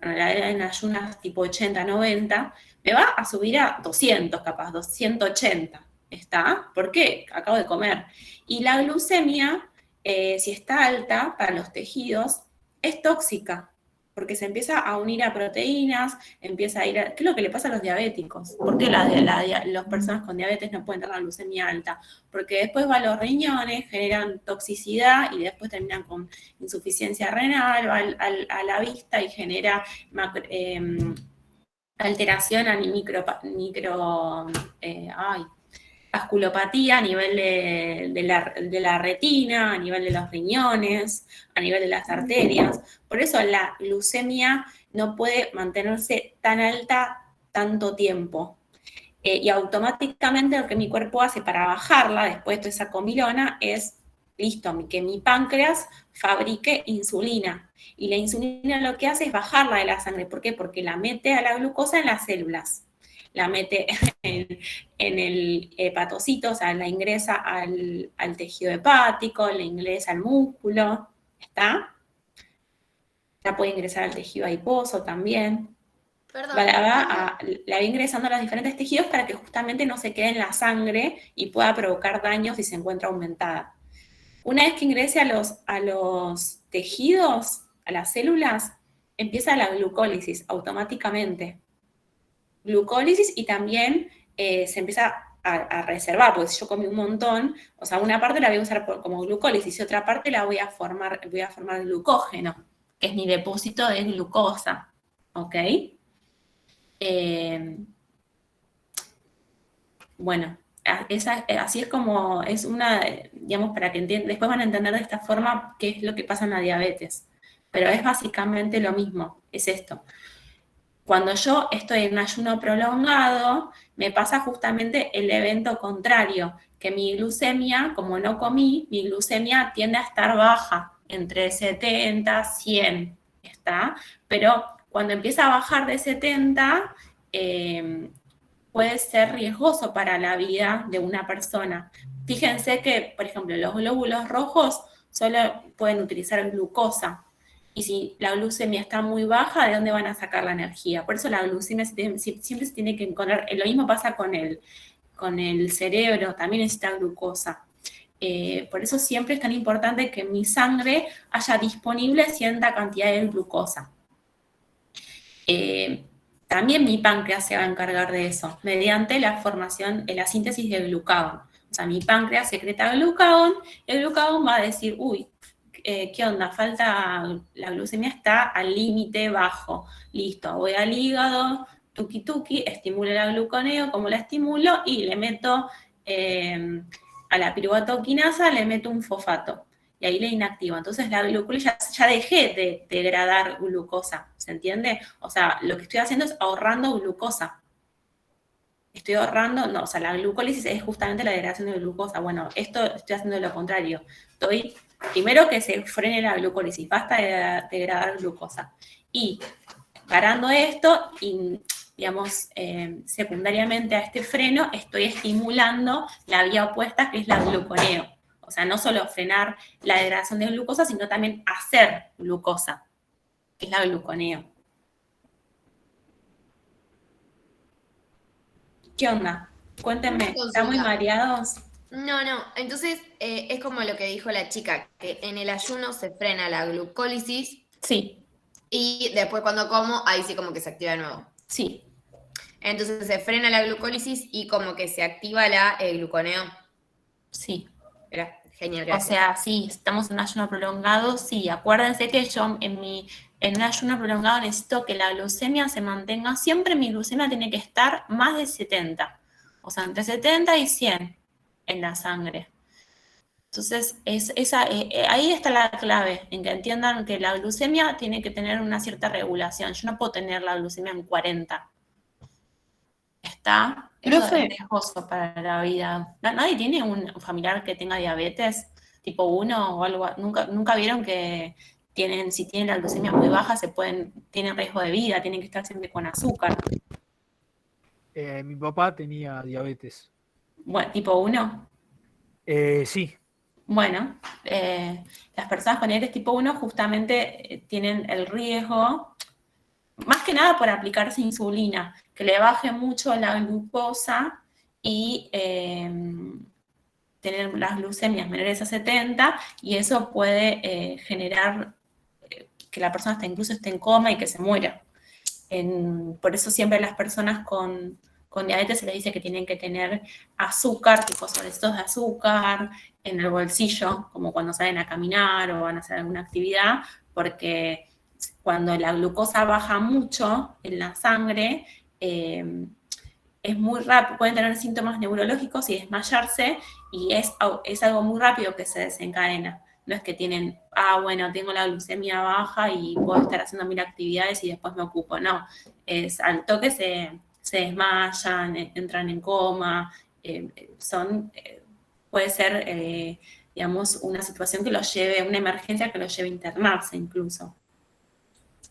en ayunas tipo 80, 90, me va a subir a 200 capaz, 280, ¿está? ¿Por qué? Acabo de comer. Y la glucemia, si está alta para los tejidos, es tóxica, porque se empieza a unir a proteínas, empieza a ir a... ¿Qué es lo que le pasa a los diabéticos? ¿Por qué las personas con diabetes no pueden tener la glucemia alta? Porque después va a los riñones, generan toxicidad y después terminan con insuficiencia renal, va a la vista y genera alteración a vasculopatía a nivel de la retina, a nivel de los riñones, a nivel de las arterias. Por eso la glucemia no puede mantenerse tan alta tanto tiempo. Y automáticamente lo que mi cuerpo hace para bajarla después de toda esa comilona es, listo, que mi páncreas fabrique insulina. Y la insulina lo que hace es bajarla de la sangre. ¿Por qué? Porque la mete a la glucosa en las células. La mete en el hepatocito, o sea, la ingresa al tejido hepático, la ingresa al músculo, ¿está? La puede ingresar al tejido adiposo también. Perdón. La va ingresando a los diferentes tejidos para que justamente no se quede en la sangre y pueda provocar daños si se encuentra aumentada. Una vez que ingrese a los tejidos, a las células, empieza la glucólisis automáticamente. Glucólisis y también se empieza a reservar, porque si yo comí un montón, o sea, una parte la voy a usar como glucólisis y otra parte la voy a formar glucógeno, que es mi depósito de glucosa, ¿ok? Bueno, así es como, es una, digamos, para que entiendan, después van a entender de esta forma qué es lo que pasa en la diabetes, pero es básicamente lo mismo, es esto. Cuando yo estoy en un ayuno prolongado, me pasa justamente el evento contrario, que mi glucemia, como no comí, mi glucemia tiende a estar baja, entre 70, 100, ¿está? Pero cuando empieza a bajar de 70, puede ser riesgoso para la vida de una persona. Fíjense que, por ejemplo, los glóbulos rojos solo pueden utilizar glucosa. Y si la glucemia está muy baja, ¿de dónde van a sacar la energía? Por eso la glucemia siempre se tiene que encontrar. Lo mismo pasa con el cerebro, también necesita glucosa. Por eso siempre es tan importante que en mi sangre haya disponible cierta cantidad de glucosa. También mi páncreas se va a encargar de eso, mediante la síntesis de glucagón. O sea, mi páncreas secreta glucagón, el glucagón va a decir, uy, ¿qué onda? La glucemia está al límite bajo. Listo, voy al hígado, tuki, estimulo el gluconeo, como la estimulo, y le meto a la piruvato quinasa, le meto un fosfato. Y ahí le inactivo. Entonces la glucosa ya dejé de degradar glucosa, ¿se entiende? O sea, lo que estoy haciendo es ahorrando glucosa. Estoy ahorrando, no, o sea, la glucólisis es justamente la degradación de glucosa. Bueno, esto estoy haciendo lo contrario. Primero que se frene la glucólisis, basta de degradar glucosa. Y parando esto, y digamos, secundariamente a este freno, estoy estimulando la vía opuesta, que es la gluconeo. O sea, no solo frenar la degradación de glucosa, sino también hacer glucosa, que es la gluconeo. ¿Qué onda? Cuéntenme, ¿están muy mareados? No, entonces es como lo que dijo la chica, que en el ayuno se frena la glucólisis. Sí. Y después cuando como, ahí sí como que se activa de nuevo. Sí. Entonces se frena la glucólisis y como que se activa el gluconeo. Sí. Era genial, O gracias. sea, sí, estamos en un ayuno prolongado, sí. Acuérdense que yo en un ayuno prolongado necesito que la glucemia se mantenga. Siempre mi glucemia tiene que estar más de 70. O sea, entre 70 y 100 en la sangre. Entonces, ahí está la clave, en que entiendan que la glucemia tiene que tener una cierta regulación. Yo no puedo tener la glucemia en 40. Eso es riesgoso para la vida. ¿Nadie tiene un familiar que tenga diabetes tipo 1 o algo? ¿Nunca vieron que si tienen la glucemia muy baja tienen riesgo de vida, tienen que estar siempre con azúcar? Mi papá tenía diabetes. Bueno, tipo 1. Sí. Bueno, las personas con diabetes tipo 1 justamente tienen el riesgo, más que nada por aplicarse insulina, que le baje mucho la glucosa y tener las glucemias menores a 70, y eso puede generar que la persona incluso esté en coma y que se muera. Por eso siempre a las personas con diabetes se les dice que tienen que tener azúcar, tipo sobrecitos de azúcar, en el bolsillo, como cuando salen a caminar o van a hacer alguna actividad, porque cuando la glucosa baja mucho en la sangre, es muy rápido, pueden tener síntomas neurológicos y desmayarse, y es algo muy rápido que se desencadena. No es que tienen, bueno, tengo la glucemia baja y puedo estar haciendo 1000 actividades y después me ocupo. No, es al toque se desmayan, entran en coma, puede ser, digamos, una situación que los lleve, una emergencia que los lleve a internarse incluso.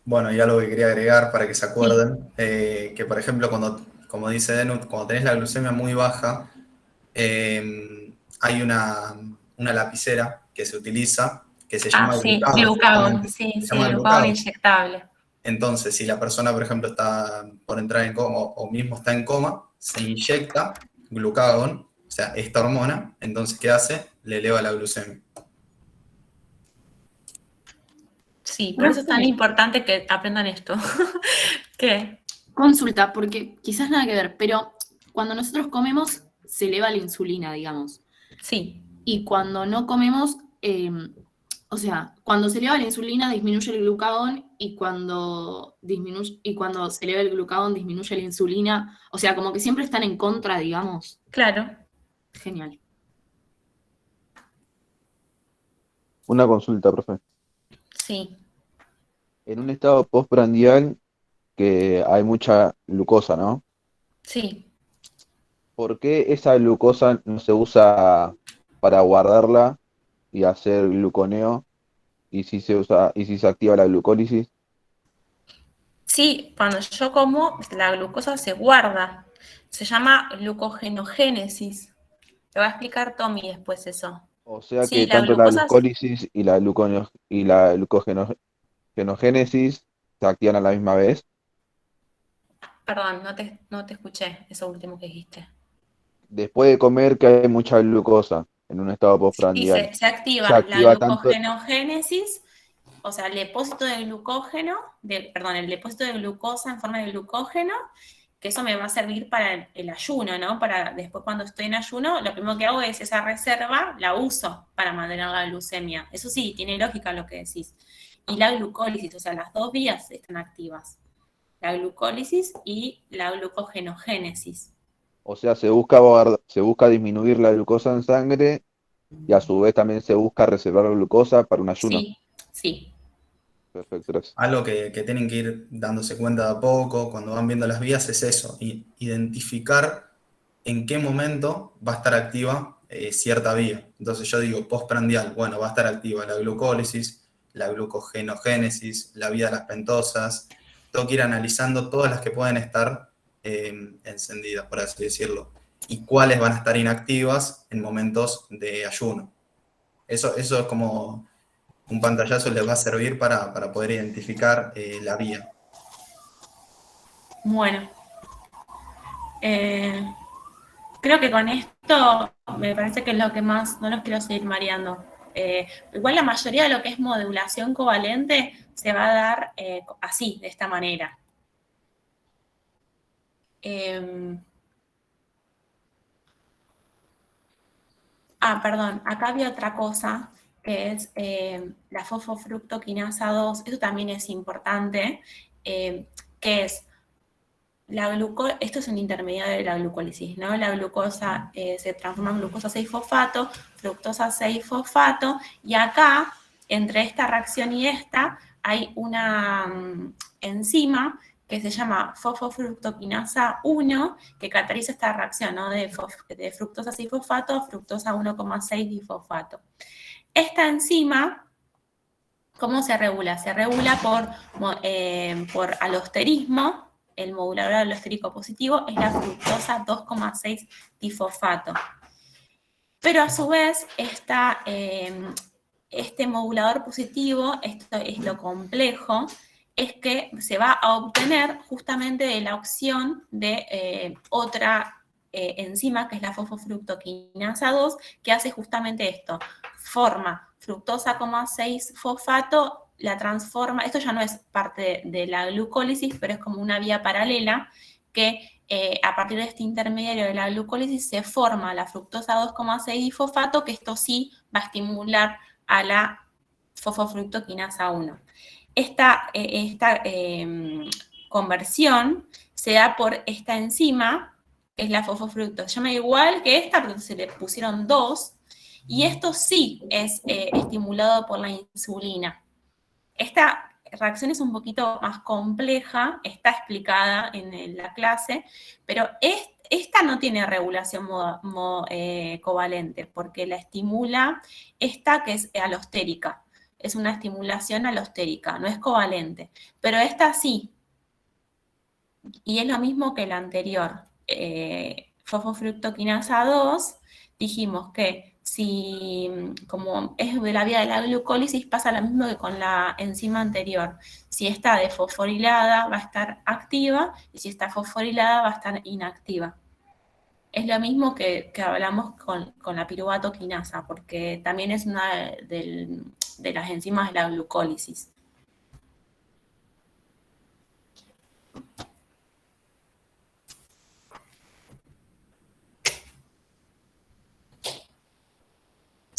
Bueno, y algo que quería agregar para que se acuerden, que por ejemplo, como dice Denut, cuando tenés la glucemia muy baja, hay una lapicera que se utiliza, que se llama glucagón, sí, glucagón inyectable. Entonces, si la persona, por ejemplo, está por entrar en coma o mismo está en coma, se inyecta glucagón, o sea, esta hormona, entonces, ¿qué hace? Le eleva la glucemia. Sí, por eso es tan importante que aprendan esto. ¿Qué? Consulta, porque quizás nada que ver, pero cuando nosotros comemos, se eleva la insulina, digamos. Sí, Y cuando no comemos, o sea, cuando se eleva la insulina disminuye el glucagón y cuando se eleva el glucagón disminuye la insulina. O sea, como que siempre están en contra, digamos. claro. Genial. Una consulta, profe. Sí, En un estado postprandial que hay mucha glucosa, ¿no? sí. ¿Por qué esa glucosa no se usa para guardarla y hacer gluconeo? ¿Y si se usa, y si se activa la glucólisis? Sí, cuando yo como, la glucosa se guarda. Se llama glucogenogénesis. Te va a explicar Tommy después eso. O sea Sí, que la tanto la glucosa, glucólisis y la glucogenogénesis se activan a la misma vez. perdón, no te escuché eso último que dijiste. Después de comer que hay mucha glucosa en un estado Sí, postprandial, se se activa la activa tanto, glucogenogénesis, o sea, el depósito de glucógeno, el depósito de glucosa en forma de glucógeno, que eso me va a servir para el ayuno, ¿no? Para después cuando estoy en ayuno, lo primero que hago es esa reserva, la uso para mantener la glucemia. Eso sí, tiene lógica lo que decís. Y la glucólisis, o sea, las dos vías están activas. La glucólisis y la glucogenogénesis. o sea, se busca disminuir la glucosa en sangre y a su vez también se busca reservar la glucosa para un ayuno. Sí, sí. Perfecto, gracias. Algo que tienen que ir dándose cuenta de a poco cuando van viendo las vías es eso, identificar en qué momento va a estar activa cierta vía. Entonces yo digo postprandial, bueno, va a estar activa la glucólisis, la glucogenogénesis, la vía de las pentosas. Tengo que ir analizando todas las que pueden estar encendidas, por así decirlo, y cuáles van a estar inactivas en momentos de ayuno. Eso es como un pantallazo, les va a servir para poder identificar la vía. Bueno, eh, creo que con esto me parece que es lo que más, no los quiero seguir mareando. Igual la mayoría de lo que es modulación covalente se va a dar así, de esta manera. Perdón, acá había otra cosa que es la fosfofructoquinasa 2, eso también es importante, que es esto es un intermediario de la glucólisis, ¿no? La glucosa se transforma en glucosa 6-fosfato, fructosa 6-fosfato, y acá, entre esta reacción y esta, hay una enzima que se llama fosfofructoquinasa 1, que cataliza esta reacción, ¿no? De fructosa 6-fosfato a fructosa 1,6-difosfato. Esta enzima, ¿cómo se regula? Se regula por alosterismo. El modulador alostérico positivo es la fructosa 2,6-difosfato. Pero a su vez, este modulador positivo, esto es lo complejo, es que se va a obtener justamente de la opción de otra enzima, que es la fosfofructoquinasa 2, que hace justamente esto. Forma fructosa 6-fosfato, la transforma, esto ya no es parte de la glucólisis, pero es como una vía paralela que a partir de este intermediario de la glucólisis se forma la fructosa 2,6-difosfato, que esto sí va a estimular a la fosfofructoquinasa 1. Esta conversión se da por esta enzima, que es la fosfofructosa. Se llama igual que esta, pero se le pusieron dos, y esto sí es estimulado por la insulina. Esta reacción es un poquito más compleja, está explicada en la clase, pero esta no tiene regulación covalente, porque la estimula esta que es alostérica. Es una estimulación alostérica, no es covalente. Pero esta sí, y es lo mismo que la anterior. Fosfofructoquinasa 2, dijimos que si, como es de la vía de la glucólisis, pasa lo mismo que con la enzima anterior. Si está desfosforilada, va a estar activa, y si está fosforilada, va a estar inactiva. Es lo mismo que hablamos con la piruvatoquinasa, porque también es una de las enzimas de la glucólisis.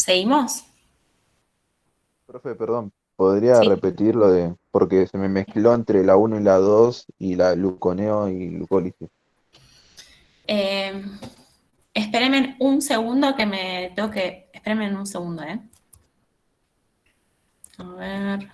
¿Seguimos? Profe, perdón, ¿podría Sí. repetirlo porque se me mezcló entre la 1 y la 2 y la gluconeo y glucólisis? Eh, espérenme un segundo que me tengo que... Espérenme un segundo, ¿eh? A ver...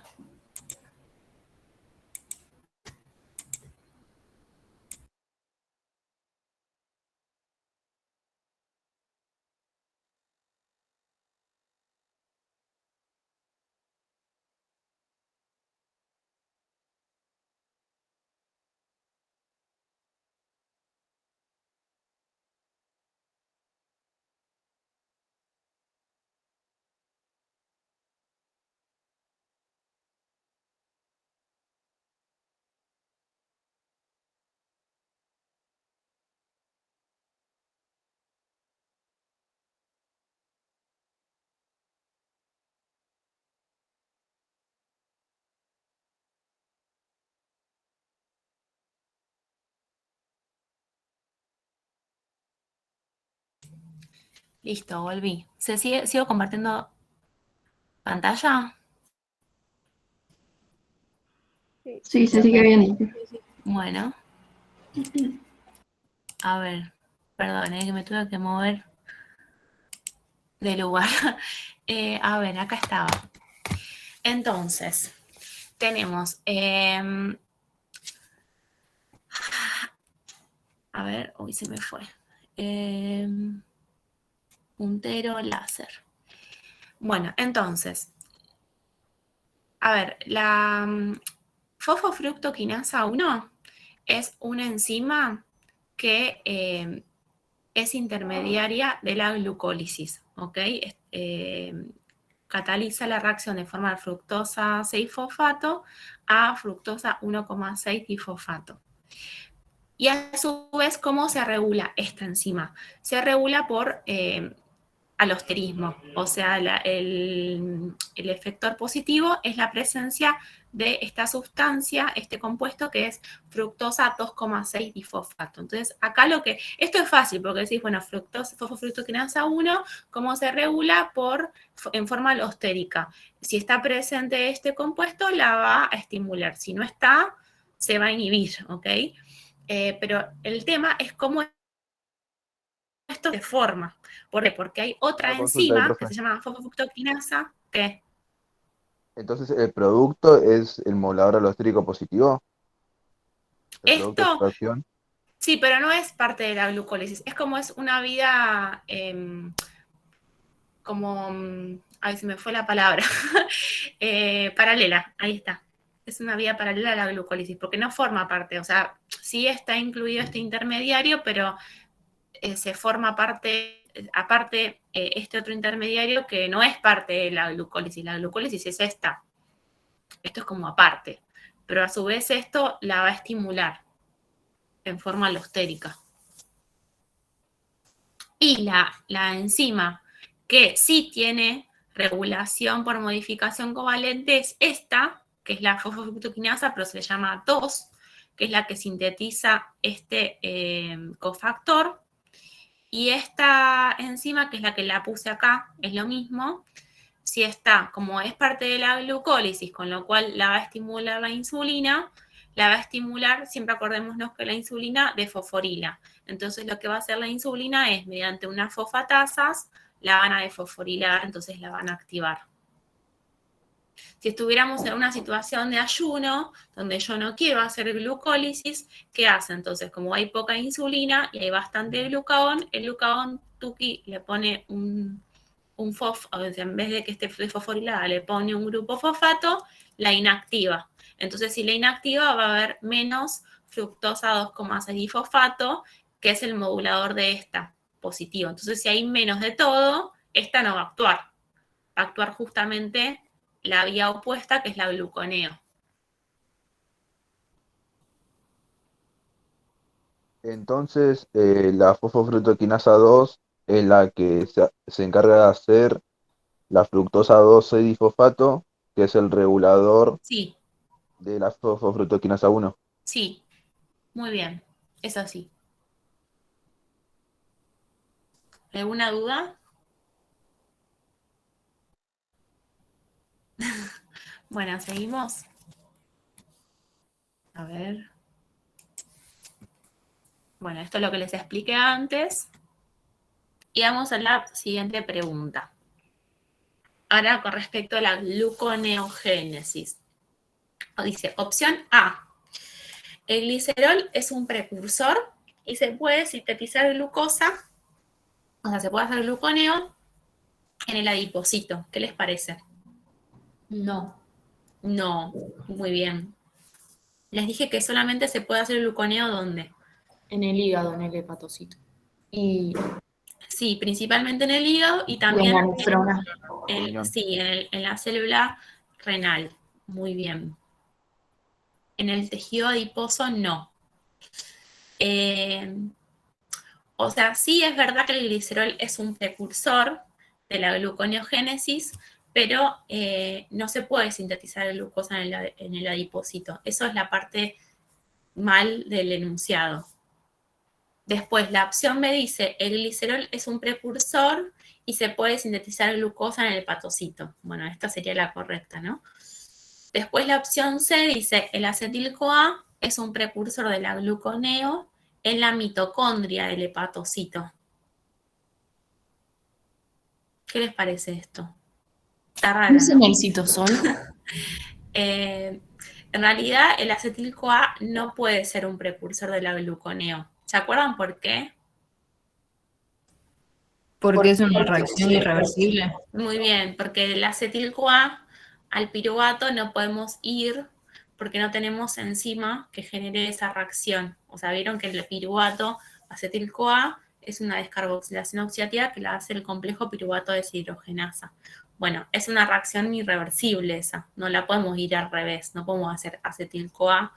Listo, volví. ¿Sigo compartiendo pantalla? Sí, se sigue viendo. Bueno. A ver, perdón, que me tuve que mover de lugar. A ver, acá estaba. Entonces, tenemos... a ver, hoy se me fue. Puntero láser. Bueno, entonces, a ver, la fosfofructoquinasa 1 es una enzima que es intermediaria de la glucólisis, ¿ok? Cataliza la reacción de formar fructosa 6-fosfato a fructosa 1,6 difosfato. Y a su vez, ¿cómo se regula esta enzima? Se regula por alosterismo, o sea, el efector positivo es la presencia de esta sustancia, este compuesto que es fructosa 2,6 difosfato. Entonces, acá esto es fácil porque decís, bueno, fosfofructoquinasa 1, ¿cómo se regula? En forma alostérica. Si está presente este compuesto, la va a estimular. Si no está, se va a inhibir, ¿ok? Pero el tema es cómo esto se forma. ¿Por qué? Porque hay otra Una consulta, enzima que profe. se llama fosfofructoquinasa que... Entonces, ¿el producto es el molador alostérico positivo? ¿El producto de Esto, extracción? sí, pero no es parte de la glucólisis. Es una vida ay, se me fue la palabra, paralela, ahí está. Es una vía paralela a la glucólisis, porque no forma parte, o sea, sí está incluido este intermediario, pero se forma parte, aparte, este otro intermediario que no es parte de la glucólisis es esta. Esto es como aparte, pero a su vez esto la va a estimular en forma alostérica. Y la enzima que sí tiene regulación por modificación covalente es esta, que es la fosfofructoquinasa, pero se le llama 2, que es la que sintetiza este cofactor. Y esta enzima, que es la que la puse acá, es lo mismo. Si está, como es parte de la glucólisis, con lo cual la va a estimular la insulina, la va a estimular, siempre acordémonos que la insulina desfosforila. Entonces lo que va a hacer la insulina es, mediante unas fosfatasas, la van a desfosforilar, entonces la van a activar. Si estuviéramos en una situación de ayuno, donde yo no quiero hacer glucólisis, ¿qué hace? Entonces, como hay poca insulina y hay bastante glucagón, el glucagón Tuki le pone un o sea, en vez de que esté desfosforilada, le pone un grupo fosfato, la inactiva. Entonces, si la inactiva, va a haber menos fructosa 2,6 difosfato, que es el modulador de esta, positivo. Entonces, si hay menos de todo, esta no va a actuar. Va a actuar justamente la vía opuesta, que es la gluconeo. Entonces, la fosfofructoquinasa 2 es la que se encarga de hacer la fructosa 2,6-difosfato, que es el regulador Sí, de la fosfofructoquinasa 1. sí, muy bien, es así. ¿Alguna duda? Bueno, seguimos. A ver. Bueno, esto es lo que les expliqué antes. Y vamos a la siguiente pregunta. Ahora con respecto a la gluconeogénesis. Dice, opción A. El glicerol es un precursor y se puede sintetizar glucosa, o sea, se puede hacer gluconeo en el adipocito. ¿Qué les parece? No. No, muy bien. Les dije que solamente se puede hacer gluconeo ¿dónde? En el hígado, en el hepatocito. Y Sí, principalmente en el hígado y en también la nefrona. sí, en la célula renal. Muy bien. En el tejido adiposo no. O sea, sí es verdad que el glicerol es un precursor de la gluconeogénesis, pero no se puede sintetizar glucosa en el adipocito. Eso es la parte mal del enunciado. Después, la opción B dice, el glicerol es un precursor y se puede sintetizar glucosa en el hepatocito. Bueno, esta sería la correcta, ¿no? Después la opción C dice, el acetil-CoA es un precursor de la gluconeo en la mitocondria del hepatocito. ¿Qué les parece esto? Está raro, ¿No es en ¿no? el citosol? En realidad, el acetil-CoA no puede ser un precursor de la gluconeo. ¿Se acuerdan por qué? Porque es una reacción irreversible. Muy bien, porque el acetil-CoA al piruvato no podemos ir porque no tenemos enzima que genere esa reacción. O sea, vieron que el piruvato acetil-CoA es una descarboxilación oxidativa que la hace el complejo piruvato deshidrogenasa. Bueno, es una reacción irreversible esa, no la podemos ir al revés, no podemos hacer acetil-CoA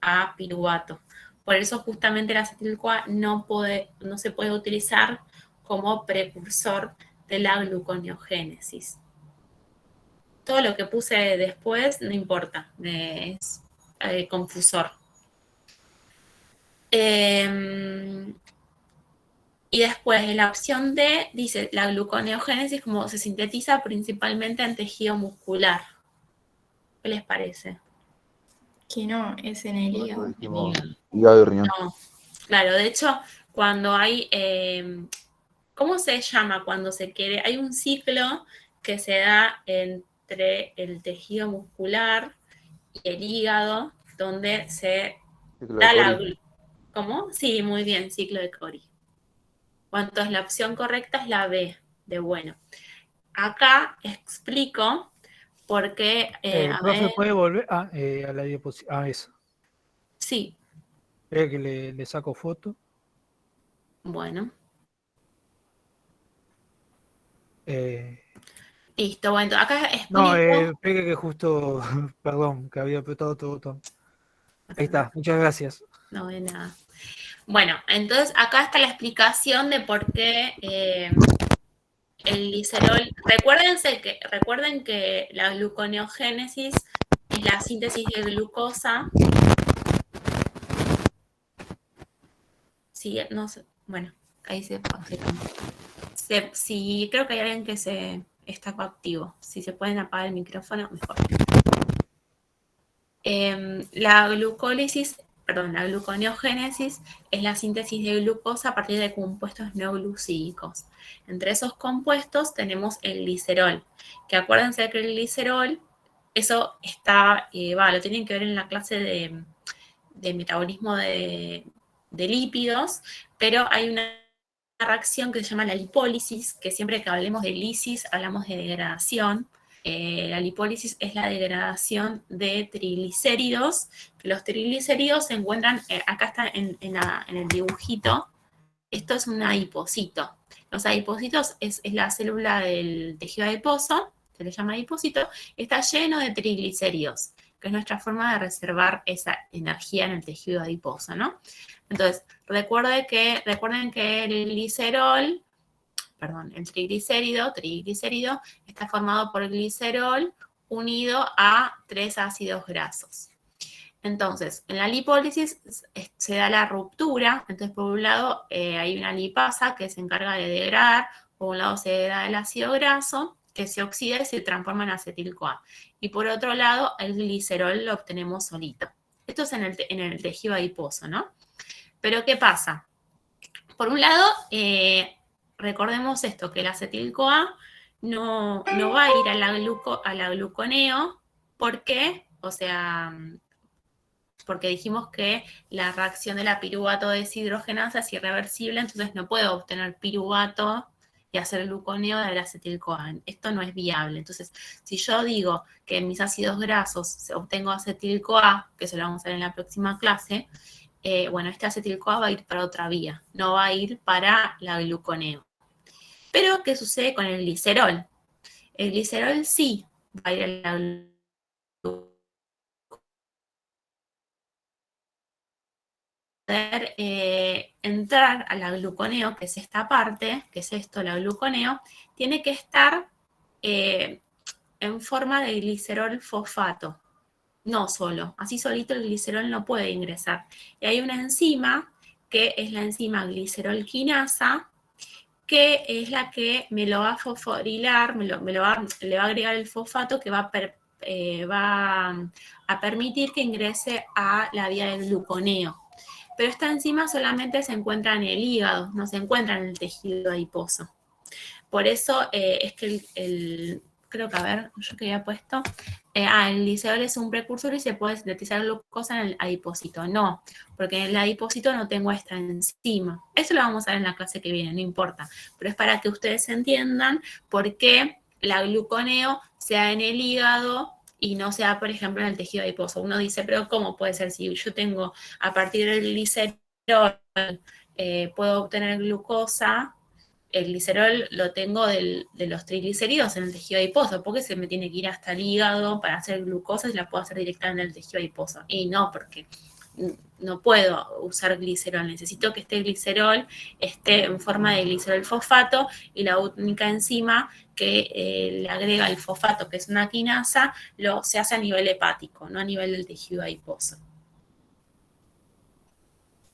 a piruvato. Por eso justamente el acetil-CoA no se puede utilizar como precursor de la gluconeogénesis. Todo lo que puse después no importa, es confusor. Y después en la opción D dice la gluconeogénesis como se sintetiza principalmente en tejido muscular. ¿Qué les parece? Que no, es en el hígado. Dijimos hígado y riñón. No, claro, de hecho, cuando hay, ¿cómo se llama cuando se quiere? Hay un ciclo que se da entre el tejido muscular y el hígado, donde se Ciclo da de la... Cori. ¿Cómo? Sí, muy bien, ciclo de Cori. Entonces, la opción correcta es la B, de bueno. Acá explico por qué, a Profe, ver, ¿puede volver a la diapositiva? Eso. sí, Espera que le saco foto. bueno. Listo, bueno, acá No, explico. espera que justo, perdón, que había apretado otro botón. Ahí está, muchas gracias. No ve nada. Bueno, entonces acá está la explicación de por qué el glicerol. Recuerden que la gluconeogénesis es la síntesis de glucosa. Sí, no sé, bueno, ahí se sí, creo que hay alguien que se está activo. Si se pueden apagar el micrófono, mejor. La gluconeogénesis es la síntesis de glucosa a partir de compuestos no glucídicos. Entre esos compuestos tenemos el glicerol, que acuérdense que el glicerol, eso está, lo tienen que ver en la clase de metabolismo de lípidos, pero hay una reacción que se llama la lipólisis, que siempre que hablemos de lisis hablamos de degradación. La lipólisis es la degradación de triglicéridos, que los triglicéridos se encuentran, acá está en el dibujito, esto es un adipocito. Los adipocitos es la célula del tejido adiposo, se le llama adipocito, está lleno de triglicéridos, que es nuestra forma de reservar esa energía en el tejido adiposo, ¿no? Entonces, recuerden que el glicerol, el triglicérido está formado por glicerol unido a 3 ácidos grasos. Entonces, en la lipólisis se da la ruptura, entonces por un lado hay una lipasa que se encarga de degradar, por un lado se degrada el ácido graso que se oxida y se transforma en acetil-CoA. Y por otro lado, el glicerol lo obtenemos solito. Esto es en el tejido adiposo, ¿no? Pero ¿qué pasa? Por un lado, recordemos esto, que el acetil-CoA no va a ir a la gluconeo. ¿Por qué? O sea, porque dijimos que la reacción de la piruvato deshidrogenasa es irreversible, entonces no puedo obtener piruvato y hacer gluconeo del acetil-CoA. Esto no es viable. Entonces, si yo digo que en mis ácidos grasos obtengo acetil-CoA, que eso lo vamos a ver en la próxima clase, bueno, este acetil-CoA va a ir para otra vía, no va a ir para la gluconeo. Pero, ¿qué sucede con el glicerol? El glicerol sí va a ir a la gluconeo. Poder entrar a la gluconeo, que es esta parte, que es esto, la gluconeo, tiene que estar en forma de glicerol fosfato. No solo, así solito el glicerol no puede ingresar. Y hay una enzima, que es la enzima glicerol quinasa, que es la que me lo va a fosforilar, le va a agregar el fosfato que va a permitir que ingrese a la vía del gluconeo. Pero esta enzima solamente se encuentra en el hígado, no se encuentra en el tejido adiposo. Por eso es que creo que, a ver, yo que había puesto, el glicerol es un precursor y se puede sintetizar glucosa en el adipócito. No, porque en el adipócito no tengo esta enzima. Eso lo vamos a ver en la clase que viene, no importa. Pero es para que ustedes entiendan por qué la gluconeo sea en el hígado y no sea, por ejemplo, en el tejido adiposo. Uno dice, pero ¿cómo puede ser si yo tengo, a partir del glicerol, puedo obtener glucosa? El glicerol lo tengo de los triglicéridos en el tejido adiposo, porque se me tiene que ir hasta el hígado para hacer glucosa y la puedo hacer directamente en el tejido adiposo. Y no, porque no puedo usar glicerol, necesito que este glicerol esté en forma de glicerol fosfato y la única enzima que le agrega el fosfato, que es una quinasa, se hace a nivel hepático, no a nivel del tejido adiposo.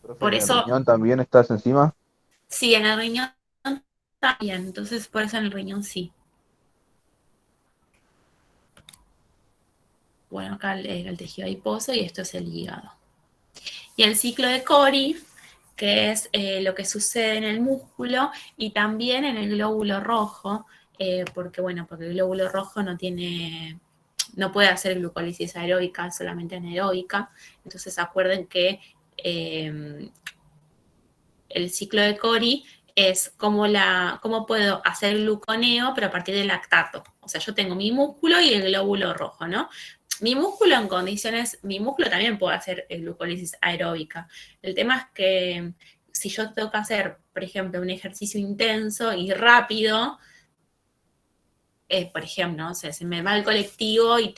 Profe, Por ¿en eso, el riñón también está esa enzima? sí, en el riñón también, entonces por eso en el riñón sí. Bueno, acá el tejido adiposo y esto es el hígado. Y el ciclo de Cori, que es lo que sucede en el músculo y también en el glóbulo rojo, porque el glóbulo rojo no puede hacer glucólisis aeróbica, solamente anaeróbica. Entonces acuerden que el ciclo de Cori es cómo puedo hacer gluconeo, pero a partir del lactato. O sea, yo tengo mi músculo y el glóbulo rojo, ¿no? Mi músculo también puede hacer glucólisis aeróbica. El tema es que si yo tengo que hacer, por ejemplo, un ejercicio intenso y rápido, por ejemplo, ¿no? O sea, se me va el colectivo y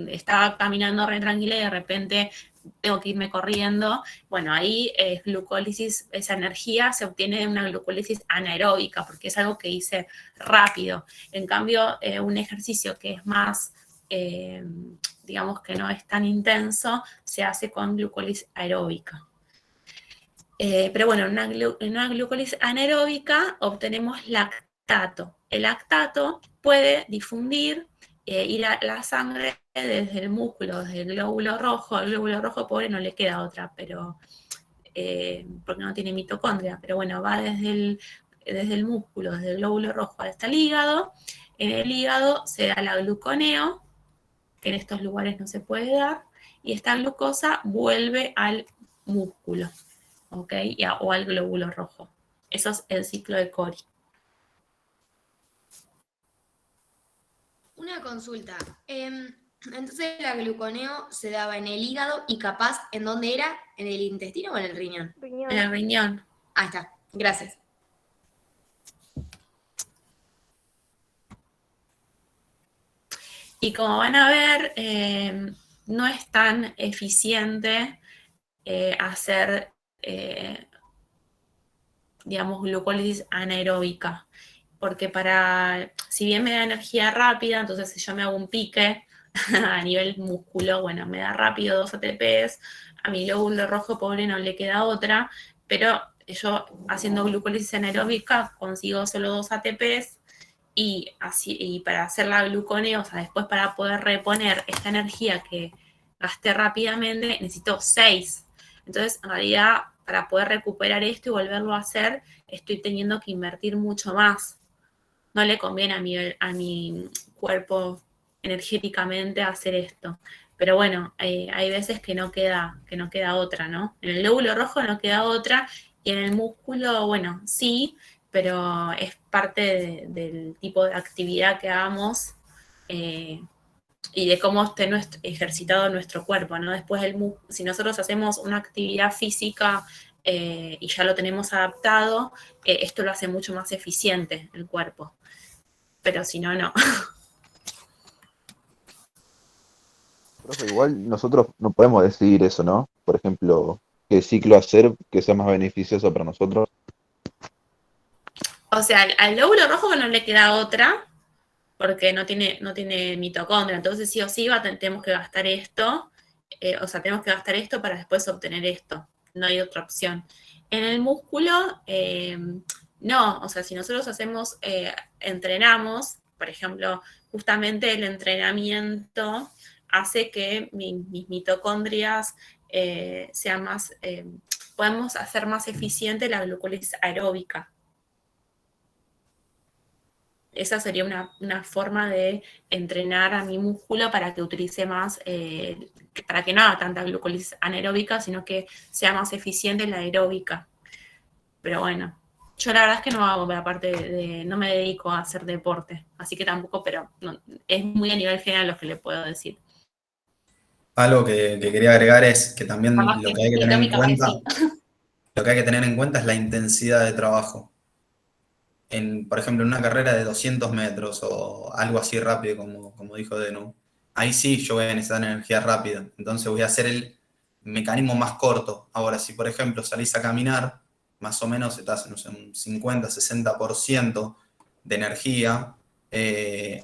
estaba caminando re tranquila y de repente tengo que irme corriendo. Bueno, ahí glucólisis, esa energía se obtiene de una glucólisis anaeróbica, porque es algo que hice rápido. En cambio, un ejercicio que es más, digamos que no es tan intenso, se hace con glucólisis aeróbica. Pero bueno, en una glucólisis anaeróbica obtenemos lactato. El lactato puede difundir ir a la sangre desde el músculo, desde el glóbulo rojo. Al glóbulo rojo pobre no le queda otra, pero porque no tiene mitocondria, pero bueno, va desde el músculo, desde el glóbulo rojo hasta el hígado. En el hígado se da la gluconeo, que en estos lugares no se puede dar, y esta glucosa vuelve al músculo, ¿ok? O al glóbulo rojo. Eso es el ciclo de Cori. Una consulta. Entonces la gluconeo se daba en el hígado y capaz, ¿en dónde era? ¿En el intestino o en el riñón? En el riñón. Ahí está. Gracias. Y como van a ver, no es tan eficiente hacer, digamos, glucólisis anaeróbica. Porque si bien me da energía rápida, entonces si yo me hago un pique a nivel músculo, bueno, me da rápido 2 ATPs, a mi glóbulo rojo pobre no le queda otra, pero yo haciendo glucólisis anaeróbica consigo solo 2 ATPs y para hacer la gluconeosa, después para poder reponer esta energía que gasté rápidamente, necesito 6. Entonces, en realidad, para poder recuperar esto y volverlo a hacer, estoy teniendo que invertir mucho más. No le conviene a mi cuerpo energéticamente hacer esto. Pero bueno, hay veces que no queda otra, ¿no? En el lóbulo rojo no queda otra, y en el músculo, bueno, sí, pero es parte del tipo de actividad que hagamos y de cómo esté ejercitado nuestro cuerpo, ¿no? Después, si nosotros hacemos una actividad física y ya lo tenemos adaptado, esto lo hace mucho más eficiente el cuerpo. Pero si no, no. Profe, igual nosotros no podemos decidir eso, ¿no? Por ejemplo, qué ciclo hacer que sea más beneficioso para nosotros. O sea, al lóbulo rojo no le queda otra, porque no tiene mitocondria, entonces sí o sí tenemos que gastar esto, tenemos que gastar esto para después obtener esto, no hay otra opción. En el músculo, no, o sea, si nosotros entrenamos, por ejemplo, justamente el entrenamiento hace que mis mitocondrias sean más, podemos hacer más eficiente la glucólisis aeróbica. Esa sería una forma de entrenar a mi músculo para que utilice más, para que no haga tanta glucólisis anaeróbica, sino que sea más eficiente la aeróbica. Pero bueno, yo la verdad es que no hago, aparte no me dedico a hacer deporte, así que tampoco, pero no, es muy a nivel general lo que le puedo decir. Algo que quería agregar es que también Además, lo que hay que tener en capaz que cuenta, sí. lo que hay que tener en cuenta es la intensidad de trabajo. Por ejemplo, en una carrera de 200 metros o algo así rápido, como dijo Denu, ahí sí yo voy a necesitar energía rápida. Entonces voy a hacer el mecanismo más corto. Ahora, si por ejemplo salís a caminar, más o menos estás en un 50-60% de energía,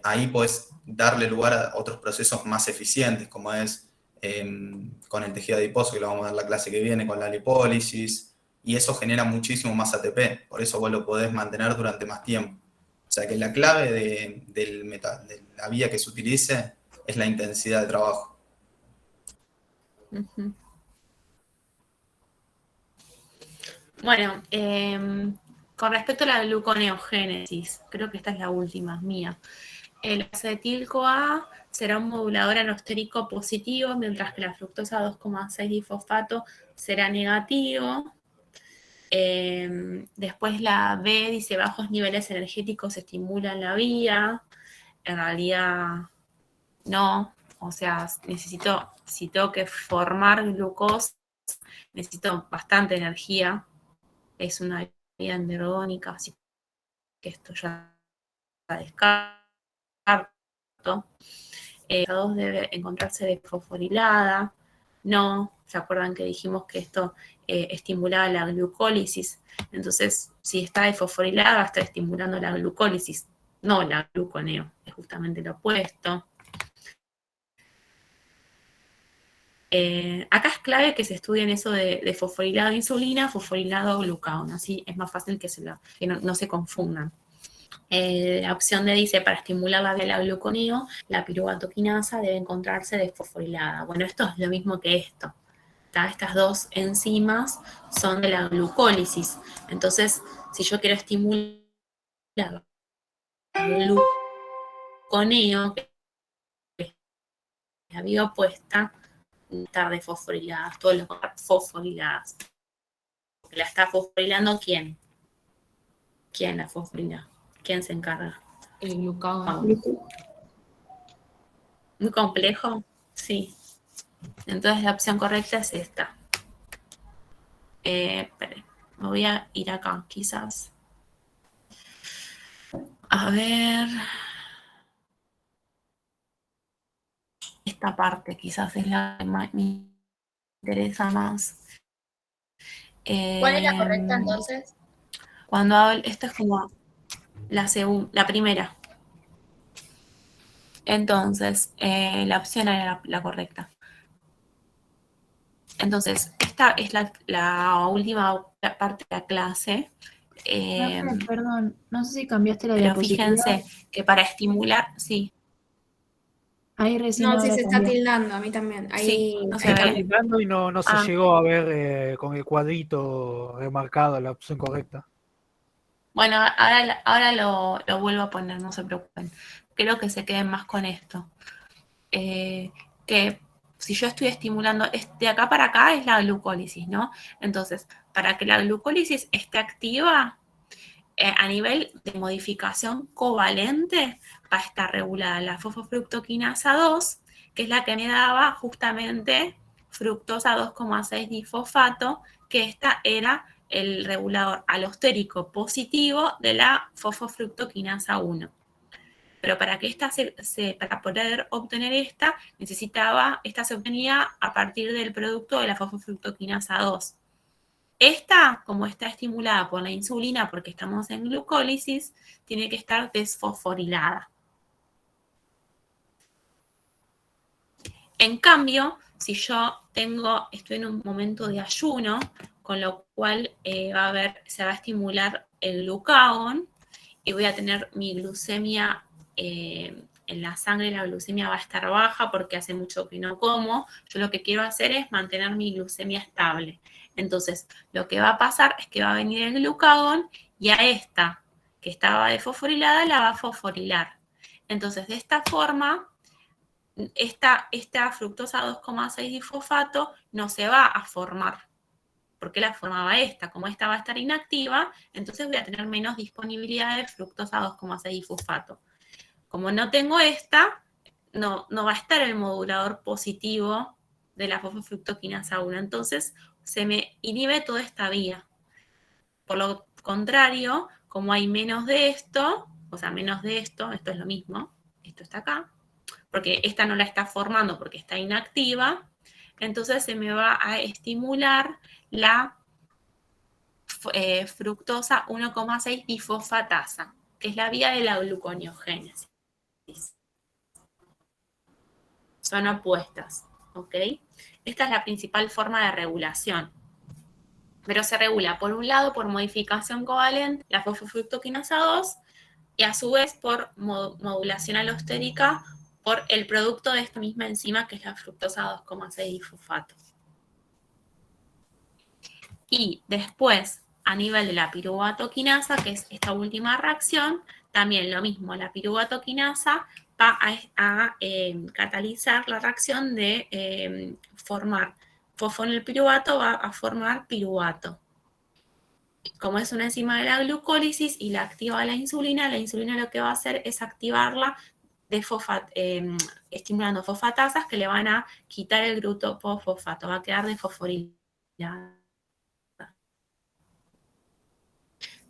ahí puedes darle lugar a otros procesos más eficientes, como es con el tejido adiposo, que lo vamos a dar la clase que viene, con la lipólisis, y eso genera muchísimo más ATP, por eso vos lo podés mantener durante más tiempo. O sea que la clave de la vía que se utilice es la intensidad de trabajo. Uh-huh. Bueno, con respecto a la gluconeogénesis, creo que esta es la última mía. El acetil-CoA será un modulador alostérico positivo, mientras que la fructosa 2,6-difosfato será negativo. Después la B dice bajos niveles energéticos estimulan la vía. En realidad no, o sea, si tengo que formar glucosa, necesito bastante energía. Es una vía endergónica, así que esto ya la descarto. La 2 debe encontrarse desfosforilada. No, ¿se acuerdan que dijimos que esto estimulaba la glucólisis? Entonces, si está desfosforilada, va a estar estimulando la glucólisis, no la gluconeo, es justamente lo opuesto. Acá es clave que se estudien eso de fosforilado de insulina, fosforilado glucagón, así es más fácil que no se confundan. La opción D dice, para estimular la vía de la gluconeo, la piruvato-quinasa debe encontrarse desfosforilada. Bueno, esto es lo mismo que esto. Estas dos enzimas son de la glucólisis. Entonces, si yo quiero estimular el gluconeo, que es la vía opuesta, estar desfosforiladas, todos los fosforiladas. ¿La está fosforilando quién? ¿Quién la fosforila? ¿Quién se encarga? El glucagón. Muy complejo, sí. Entonces la opción correcta es esta. Espere, me voy a ir acá, quizás. A ver. Esta parte quizás es la que me interesa más. ¿Cuál es la correcta entonces? Cuando hablo, esto es como la primera. Entonces, la opción era la correcta. Entonces, esta es la última parte de la clase. Perdón, no sé si cambiaste la Pero diapositiva. fíjense que para estimular, sí, Ahí recién No, sí ahora se está cambió. tildando, a mí también. Ahí, sí, no Se se está ve. tildando y no se Ah, llegó a ver con el cuadrito remarcado la opción correcta. bueno, ahora lo vuelvo a poner, no se preocupen. Creo que se queden más con esto. Que si yo estoy estimulando, de acá para acá es la glucólisis, ¿no? Entonces, para que la glucólisis esté activa, a nivel de modificación covalente, va a estar regulada la fosfofructoquinasa 2, que es la que me daba justamente fructosa 2,6-difosfato, que esta era el regulador alostérico positivo de la fosfofructoquinasa 1. Pero para que para poder obtener esta se obtenía a partir del producto de la fosfofructoquinasa 2. Esta, como está estimulada por la insulina porque estamos en glucólisis, tiene que estar desfosforilada. En cambio, si yo estoy en un momento de ayuno, con lo cual se va a estimular el glucagón y voy a tener mi glucemia en la sangre, la glucemia va a estar baja porque hace mucho que no como. Yo lo que quiero hacer es mantener mi glucemia estable. Entonces, lo que va a pasar es que va a venir el glucagón y a esta que estaba desfosforilada la va a fosforilar. Entonces, de esta forma, esta fructosa 2,6-difosfato no se va a formar. ¿Por qué la formaba esta? Como esta va a estar inactiva, entonces voy a tener menos disponibilidad de fructosa 2,6-difosfato. Como no tengo esta, no va a estar el modulador positivo de la fosfofructoquinasa 1. Entonces, se me inhibe toda esta vía. Por lo contrario, como hay menos de esto, o sea, menos de esto es lo mismo, esto está acá, porque esta no la está formando porque está inactiva, entonces se me va a estimular la fructosa 1,6-difosfatasa, que es la vía de la gluconeogénesis. Son opuestas, ¿ok? Esta es la principal forma de regulación. Pero se regula, por un lado, por modificación covalente, la fosfofructoquinasa 2, y a su vez por modulación alostérica por el producto de esta misma enzima, que es la fructosa 2,6-difosfato. Y después, a nivel de la piruvatoquinasa, que es esta última reacción, también lo mismo, la piruvatoquinasa va a catalizar la reacción de formar fosfonilpiruvato, va a formar piruvato. Como es una enzima de la glucólisis y la activa la insulina lo que va a hacer es activarla estimulando fosfatasas que le van a quitar el grupo fosfato, va a quedar desfosforilada.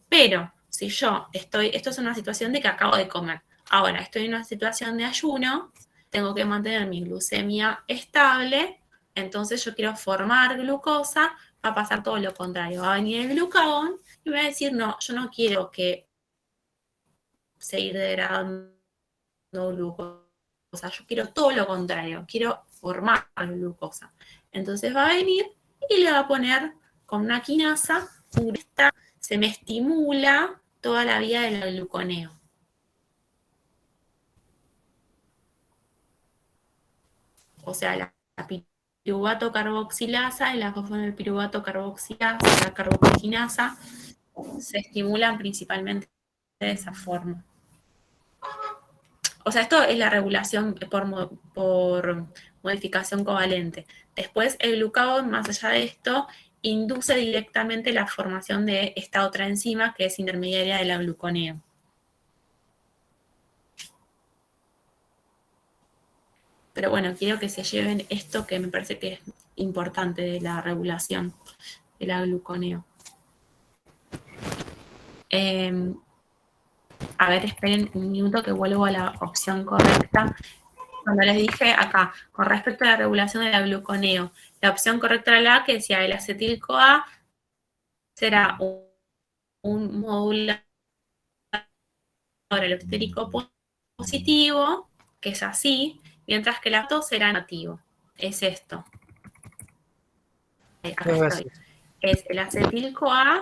Pero si yo esto es una situación de que acabo de comer, ahora estoy en una situación de ayuno, tengo que mantener mi glucemia estable, entonces yo quiero formar glucosa, va a pasar todo lo contrario, va a venir el glucagón y me va a decir, no, yo no quiero seguir degradando glucosa, yo quiero todo lo contrario, quiero formar glucosa. Entonces va a venir y le va a poner con una quinasa, se me estimula toda la vía del gluconeo. O sea, la piruvato carboxilasa y la fosfonilpiruvato carboxilasa, la carboxinasa, se estimulan principalmente de esa forma. O sea, esto es la regulación por modificación covalente. Después, el glucagón, más allá de esto, induce directamente la formación de esta otra enzima que es intermediaria de la gluconeo. Pero bueno, quiero que se lleven esto que me parece que es importante de la regulación de la gluconeo. A ver, esperen un minuto que vuelvo a la opción correcta. Cuando les dije acá, con respecto a la regulación de la gluconeo, la opción correcta era la que decía el acetil-CoA será un modulador alostérico positivo, que es así, mientras que el lacto será negativo. Es esto. Acá estoy. Es el acetil-CoA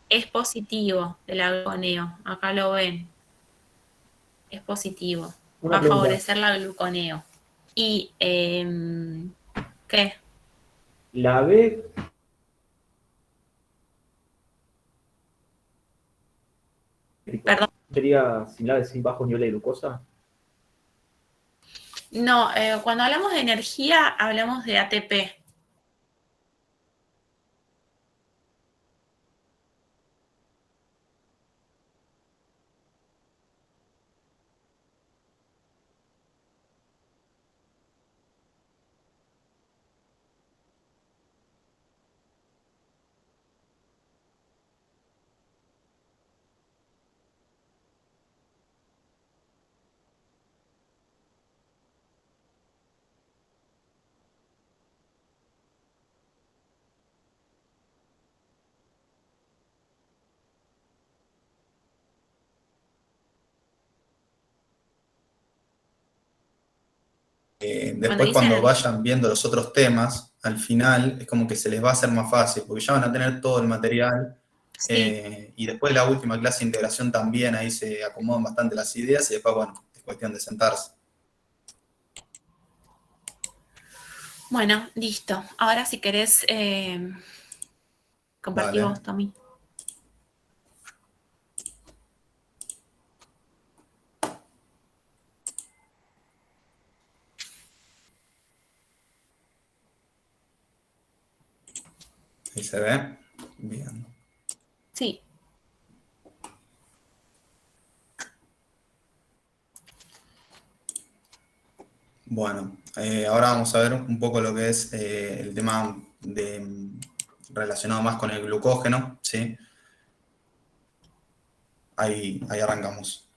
es positivo del gluconeo. Acá lo ven. Es positivo. Una Va a pregunta. favorecer la gluconeo. Y, ¿qué? La B Perdón. sería similar sin bajo nivel de glucosa. No, cuando hablamos de energía, hablamos de ATP. Después cuando vayan viendo los otros temas, al final es como que se les va a hacer más fácil, porque ya van a tener todo el material. Sí. Y después la última clase de integración también, ahí se acomodan bastante las ideas y después, bueno, es cuestión de sentarse. Bueno, listo. Ahora si querés, compartimos, Vale. Tommy. Ahí se ve. Bien. Sí. Bueno, ahora vamos a ver un poco lo que es el tema relacionado más con el glucógeno, ¿sí? Ahí arrancamos.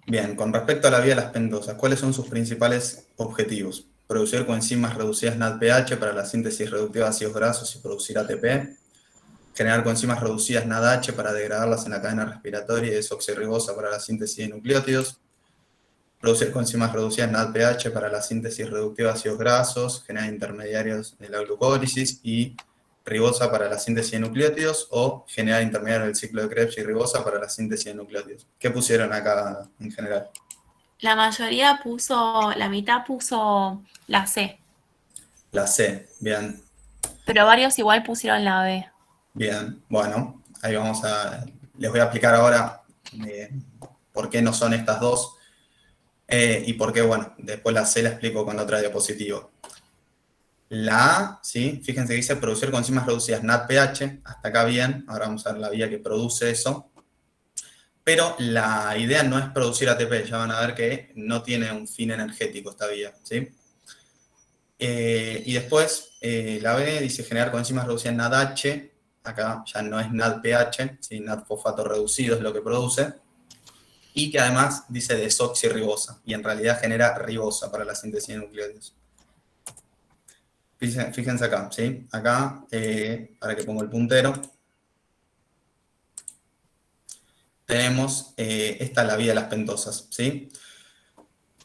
Bien, con respecto a la vía de las pentosas, ¿cuáles son sus principales objetivos? Producir coenzimas reducidas NADPH para la síntesis reductiva de ácidos grasos y producir ATP. Generar coenzimas reducidas NADH para degradarlas en la cadena respiratoria y desoxirribosa para la síntesis de nucleótidos. Producir coenzimas reducidas NADPH para la síntesis reductiva de ácidos grasos, generar intermediarios de la glucólisis y ribosa para la síntesis de nucleótidos, o generar intermediarios del ciclo de Krebs y ribosa para la síntesis de nucleótidos. ¿Qué pusieron acá en general? La mayoría puso, la mitad puso la C, La C, bien. pero varios igual pusieron la B. Bien, bueno, ahí les voy a explicar ahora por qué no son estas dos y por qué, bueno, después la C la explico con la otra diapositiva. La A, ¿sí? Fíjense que dice producir coenzimas reducidas NADPH, hasta acá bien, ahora vamos a ver la vía que produce eso. Pero la idea no es producir ATP, ya van a ver que no tiene un fin energético esta vía, ¿sí? Y después, la B dice generar coenzimas reducidas NADH, acá ya no es NADPH, ¿sí? NAD-fosfato reducido es lo que produce, y que además dice desoxirribosa, y en realidad genera ribosa para la síntesis de nucleótidos. Fíjense acá, ¿sí? Acá, para que pongo el puntero, tenemos, esta es la vía de las pentosas, ¿sí?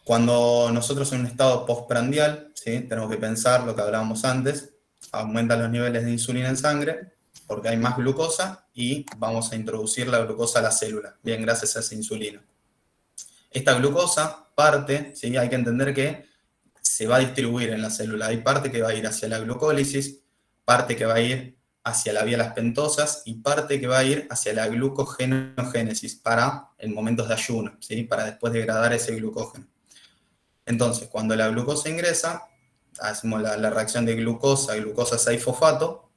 Cuando nosotros en un estado postprandial, ¿sí? Tenemos que pensar lo que hablábamos antes, aumentan los niveles de insulina en sangre, porque hay más glucosa, y vamos a introducir la glucosa a la célula, bien, gracias a esa insulina. Esta glucosa parte, ¿sí? Hay que entender que se va a distribuir en la célula. Hay parte que va a ir hacia la glucólisis, parte que va a ir hacia la vía de las pentosas y parte que va a ir hacia la glucogenogénesis para en momentos de ayuno, ¿sí? Para después degradar ese glucógeno. Entonces, cuando la glucosa ingresa, hacemos la reacción de glucosa 6-fosfato,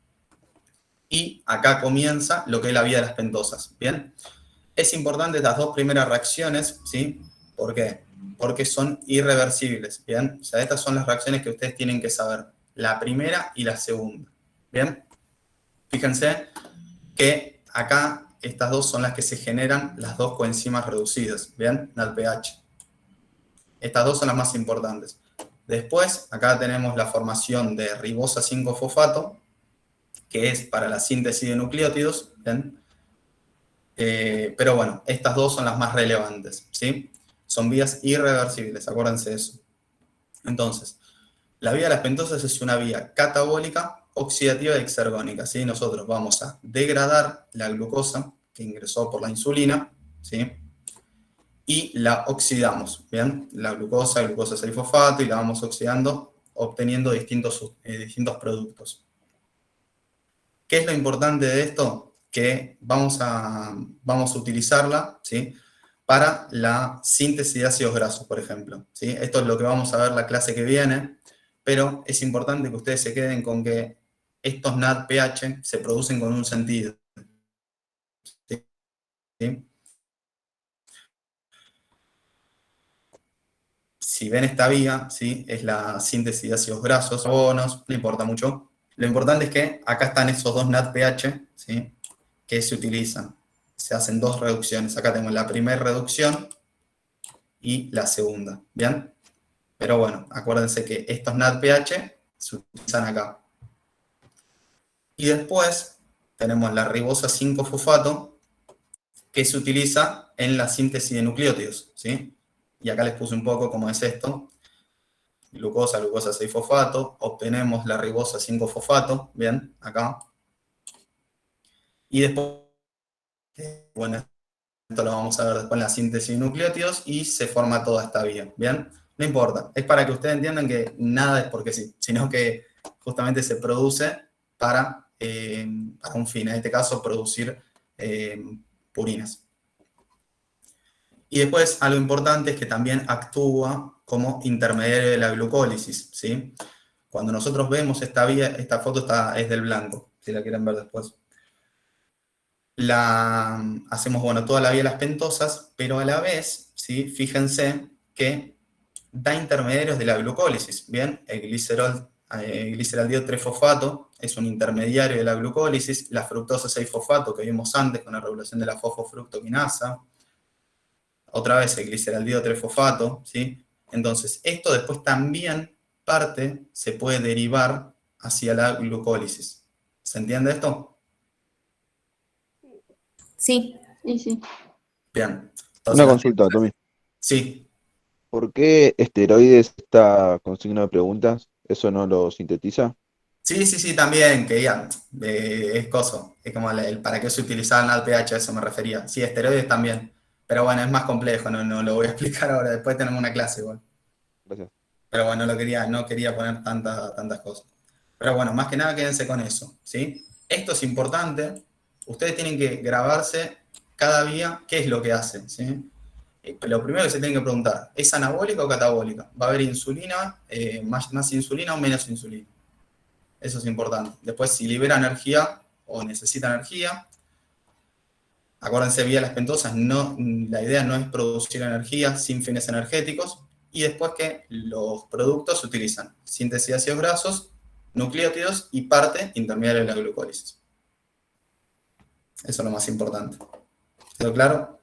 y acá comienza lo que es la vía de las pentosas, ¿bien? Es importante estas dos primeras reacciones, ¿sí? ¿Por qué? Porque son irreversibles, ¿bien? O sea, estas son las reacciones que ustedes tienen que saber, la primera y la segunda, ¿bien? Fíjense que acá estas dos son las que se generan las dos coenzimas reducidas, ¿bien? NADPH. Estas dos son las más importantes. Después, acá tenemos la formación de ribosa 5-fosfato, que es para la síntesis de nucleótidos, ¿bien? Pero bueno, estas dos son las más relevantes, ¿sí? Son vías irreversibles, acuérdense de eso. Entonces, la vía de las pentosas es una vía catabólica oxidativa y exergónica, ¿sí? Nosotros vamos a degradar la glucosa que ingresó por la insulina, ¿sí? Y la oxidamos, ¿bien? La glucosa 6-fosfato, y la vamos oxidando, obteniendo distintos productos. ¿Qué es lo importante de esto? Que vamos a utilizarla, ¿sí? Para la síntesis de ácidos grasos, por ejemplo, ¿sí? Esto es lo que vamos a ver la clase que viene, pero es importante que ustedes se queden con que estos NADPH se producen con un sentido, ¿sí? Si ven esta vía, ¿sí? Es la síntesis de ácidos grasos, carbonos, no importa mucho. Lo importante es que acá están esos dos NADPH, ¿sí? Que se utilizan. Se hacen dos reducciones. Acá tenemos la primera reducción y la segunda, ¿bien? Pero bueno, acuérdense que estos NADPH se utilizan acá. Y después tenemos la ribosa 5-fosfato, que se utiliza en la síntesis de nucleótidos, ¿sí? Y acá les puse un poco cómo es esto. Glucosa 6-fosfato, obtenemos la ribosa 5-fosfato, ¿bien? Acá. Y después, bueno, esto lo vamos a ver después en la síntesis de nucleótidos y se forma toda esta vía, ¿bien? No importa, es para que ustedes entiendan que nada es porque sí, sino que justamente se produce para un fin, en este caso producir purinas. Y después, algo importante es que también actúa como intermediario de la glucólisis, ¿sí? Cuando nosotros vemos esta vía, esta foto es del blanco, si la quieren ver después. Hacemos, bueno, toda la vía de las pentosas, pero a la vez, ¿sí? Fíjense que da intermediarios de la glucólisis, ¿bien? El gliceraldehído 3-fosfato es un intermediario de la glucólisis, la fructosa 6-fosfato que vimos antes con la regulación de la fosfofructoquinasa, otra vez el gliceraldehído 3-fosfato, ¿sí? Entonces, esto después también se puede derivar hacia la glucólisis. ¿Se entiende esto? Sí. Sí. Bien. Entonces, Una consulta, Tommy. Sí. ¿Por qué esteroides está con signo de preguntas? ¿Eso no lo sintetiza? Sí, también, que ya, es coso, es como para qué se utilizaba el NADPH, a eso me refería. Sí, esteroides también, pero bueno, es más complejo, no lo voy a explicar ahora, después tenemos una clase igual. Gracias. Pero bueno, no quería poner tantas cosas. Pero bueno, más que nada quédense con eso, ¿sí? Esto es importante, ustedes tienen que grabarse cada vía qué es lo que hacen, ¿sí? Lo primero que se tienen que preguntar, ¿es anabólica o catabólica? ¿Va a haber insulina, más insulina o menos insulina? Eso es importante. Después, si libera energía o necesita energía, acuérdense, vía las pentosas, la idea no es producir energía sin fines energéticos. Y después que los productos se utilizan síntesis de ácidos grasos, nucleótidos y parte intermediaria de la glucólisis. Eso es lo más importante. ¿Quedó claro?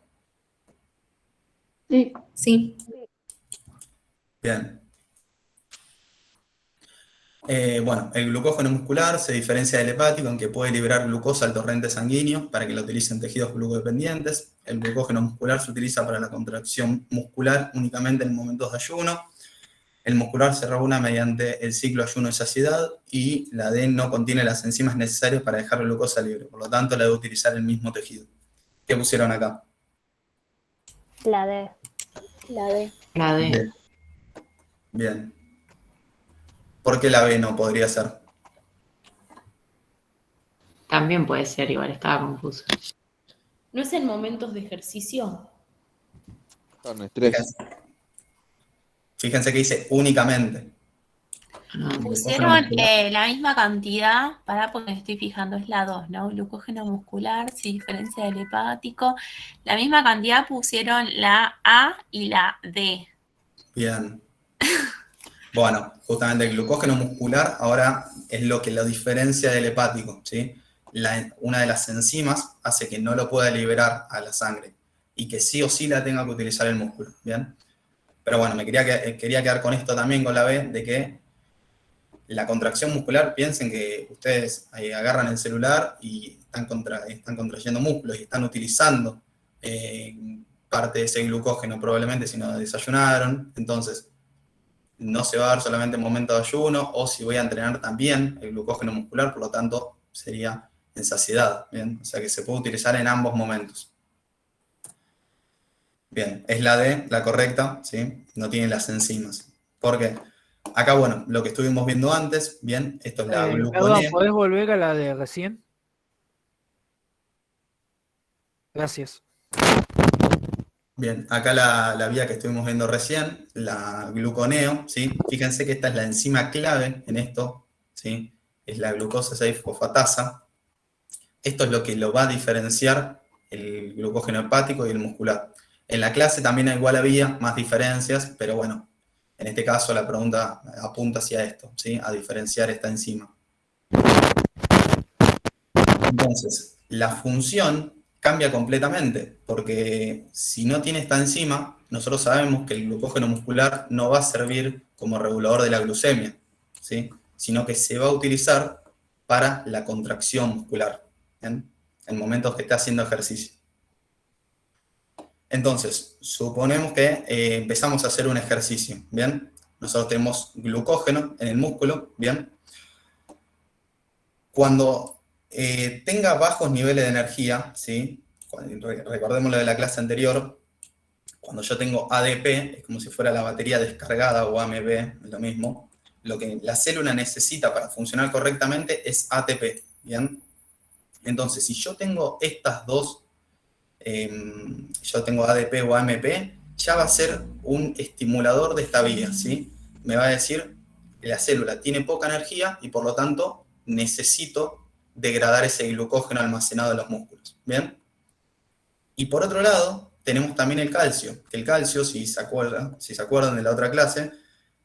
Sí. Bien. Bueno, el glucógeno muscular se diferencia del hepático en que puede liberar glucosa al torrente sanguíneo para que lo utilicen tejidos glucodependientes. El glucógeno muscular se utiliza para la contracción muscular únicamente en momentos de ayuno. El muscular se regula mediante el ciclo ayuno y saciedad y la D no contiene las enzimas necesarias para dejar la glucosa libre. Por lo tanto, la debe utilizar el mismo tejido. ¿Qué pusieron acá? La D. La D. D. Bien. ¿Por qué la B no podría ser? También puede ser, igual estaba confuso. ¿No es en momentos de ejercicio? Con estrés. Fíjense que dice únicamente. Pusieron la misma cantidad, porque me estoy fijando, es la 2, ¿no? Glucógeno muscular, se diferencia del hepático. La misma cantidad pusieron la A y la D. Bien. Bueno, justamente el glucógeno muscular ahora es lo que lo diferencia del hepático, ¿sí? Una de las enzimas hace que no lo pueda liberar a la sangre y que sí o sí la tenga que utilizar el músculo, ¿bien? Pero bueno, quería quedar con esto también, con la B, de que la contracción muscular, piensen que ustedes agarran el celular y están contrayendo músculos y están utilizando parte de ese glucógeno, probablemente si no desayunaron. Entonces, no se va a dar solamente en momento de ayuno, o si voy a entrenar también el glucógeno muscular, por lo tanto sería en saciedad, ¿bien? O sea que se puede utilizar en ambos momentos. Bien, es la D, la correcta, ¿sí? No tiene las enzimas. ¿Por qué? Acá, bueno, lo que estuvimos viendo antes, bien, esto es la Perdón, gluconea. ¿podés volver a la de recién? Gracias. Bien, acá la vía que estuvimos viendo recién, la gluconeo, ¿sí? Fíjense que esta es la enzima clave en esto, ¿sí? Es la glucosa 6-fosfatasa. Esto es lo que lo va a diferenciar el glucógeno hepático y el muscular. En la clase también igual había más diferencias, pero bueno, en este caso la pregunta apunta hacia esto, ¿sí? A diferenciar esta enzima. Entonces, la función cambia completamente, porque si no tiene esta enzima, nosotros sabemos que el glucógeno muscular no va a servir como regulador de la glucemia, ¿sí? Sino que se va a utilizar para la contracción muscular, ¿bien? En momentos que está haciendo ejercicio. Entonces, suponemos que empezamos a hacer un ejercicio, ¿bien? Nosotros tenemos glucógeno en el músculo, ¿bien? Cuando tenga bajos niveles de energía, ¿sí? Recordemos lo de la clase anterior, cuando yo tengo ADP, es como si fuera la batería descargada, o AMP, es lo mismo. Lo que la célula necesita para funcionar correctamente es ATP, ¿bien? Entonces, si yo tengo estas dos, yo tengo ADP o AMP, ya va a ser un estimulador de esta vía, ¿sí? Me va a decir que la célula tiene poca energía y por lo tanto necesito degradar ese glucógeno almacenado en los músculos, ¿bien? Y por otro lado, tenemos también el calcio, que el calcio, si se acuerdan de la otra clase,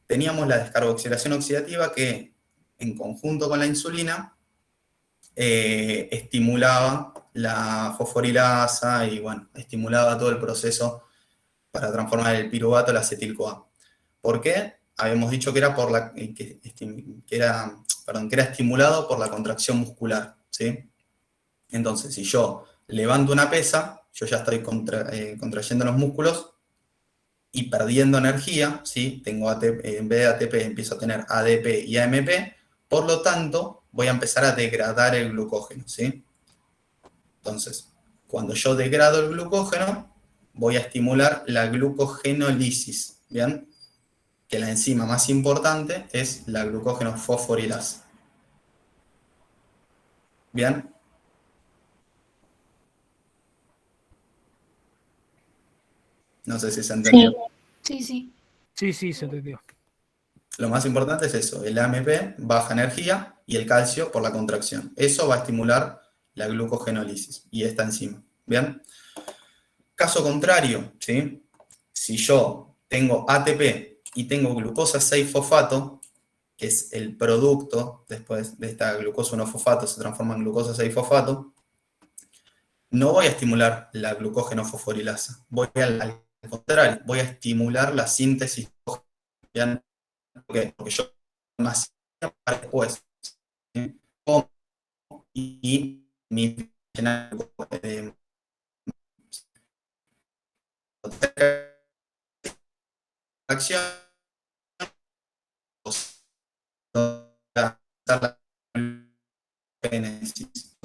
teníamos la descarboxilación oxidativa que en conjunto con la insulina estimulaba la fosforilasa y bueno, estimulaba todo el proceso para transformar el piruvato en la acetil-CoA. ¿Por qué? Habíamos dicho que era, que era estimulado por la contracción muscular, ¿sí? Entonces, si yo levanto una pesa, yo ya estoy contrayendo los músculos y perdiendo energía, ¿sí? Tengo ATP, en vez de ATP empiezo a tener ADP y AMP, por lo tanto, voy a empezar a degradar el glucógeno, ¿sí? Entonces, cuando yo degrado el glucógeno, voy a estimular la glucogenólisis, ¿bien? Que la enzima más importante es la glucógeno fosforilasa. ¿Bien? No sé si se entendió. Sí, sí. Sí, sí, se entendió. Lo más importante es eso, el AMP, baja energía, y el calcio por la contracción. Eso va a estimular la glucogenólisis y esta enzima. ¿Bien? Caso contrario, ¿sí? Si yo tengo ATP y tengo glucosa 6-fosfato, que es el producto después de esta glucosa 1-fosfato, se transforma en glucosa 6-fosfato, no voy a estimular la glucógeno fosforilasa, al contrario, voy a estimular la síntesis. ¿Bien? Porque yo más para después, ¿sí? Y mi acción la génesis.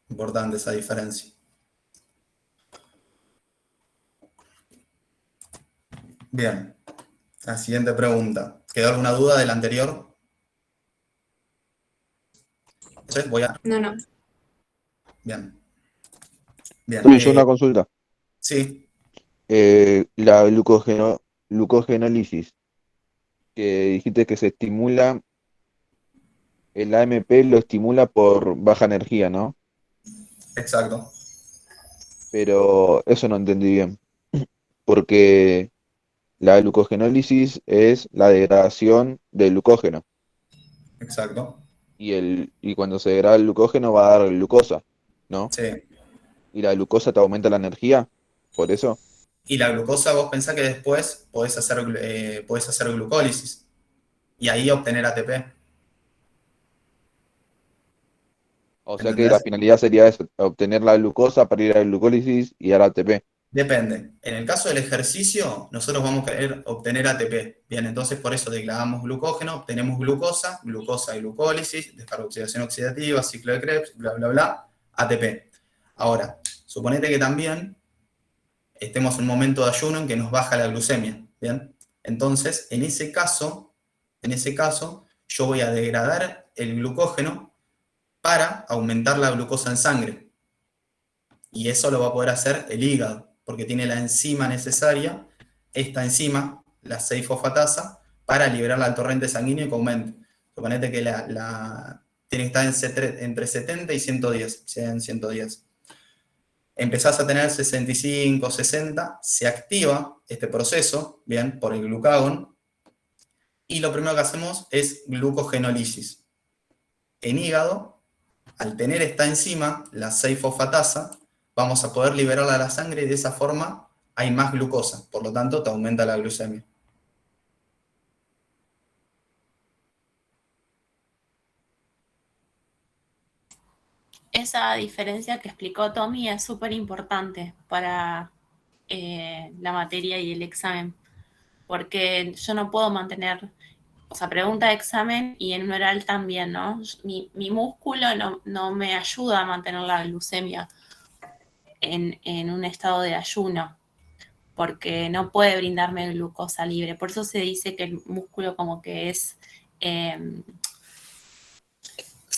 Importante esa diferencia. Bien, la siguiente pregunta. ¿Quedó alguna duda de la anterior? Entonces voy a... No. Bien. Bien. Uy, yo una consulta. Sí. La glucogenólisis, que dijiste que se estimula, el AMP lo estimula por baja energía, ¿no? Exacto. Pero eso no entendí bien, porque la glucogenólisis es la degradación del glucógeno. Exacto. Y cuando se degrada el glucógeno va a dar glucosa, ¿no? Sí. Y la glucosa te aumenta la energía, por eso. Y la glucosa, vos pensás que después podés hacer glucólisis y ahí obtener ATP. O sea que la ¿Entendés? finalidad sería eso, obtener la glucosa para ir a la glucólisis y dar ATP. Depende. En el caso del ejercicio, nosotros vamos a querer obtener ATP. Bien, entonces por eso declaramos glucógeno, obtenemos glucosa, glucosa y glucólisis, descarboxilación oxidativa, ciclo de Krebs, bla, bla, bla, ATP. Ahora, suponete que también estemos en un momento de ayuno en que nos baja la glucemia. Bien, entonces en ese caso, yo voy a degradar el glucógeno para aumentar la glucosa en sangre. Y eso lo va a poder hacer el hígado, porque tiene la enzima necesaria, esta enzima, la 6-fosfatasa, para liberarla al torrente sanguíneo y que aumente. Suponete que tiene que estar entre 70 y 110, sean 110. Empezás a tener 65, 60, se activa este proceso, bien, por el glucagón, y lo primero que hacemos es glucogenólisis. En hígado, al tener esta enzima, la 6-fosfatasa, vamos a poder liberarla a la sangre y de esa forma hay más glucosa, por lo tanto te aumenta la glucemia. Esa diferencia que explicó Tommy es súper importante para la materia y el examen, porque yo no puedo mantener, o sea, pregunta de examen y en un oral también, ¿no? Mi músculo no me ayuda a mantener la glucemia en un estado de ayuno, porque no puede brindarme glucosa libre. Por eso se dice que el músculo como que es...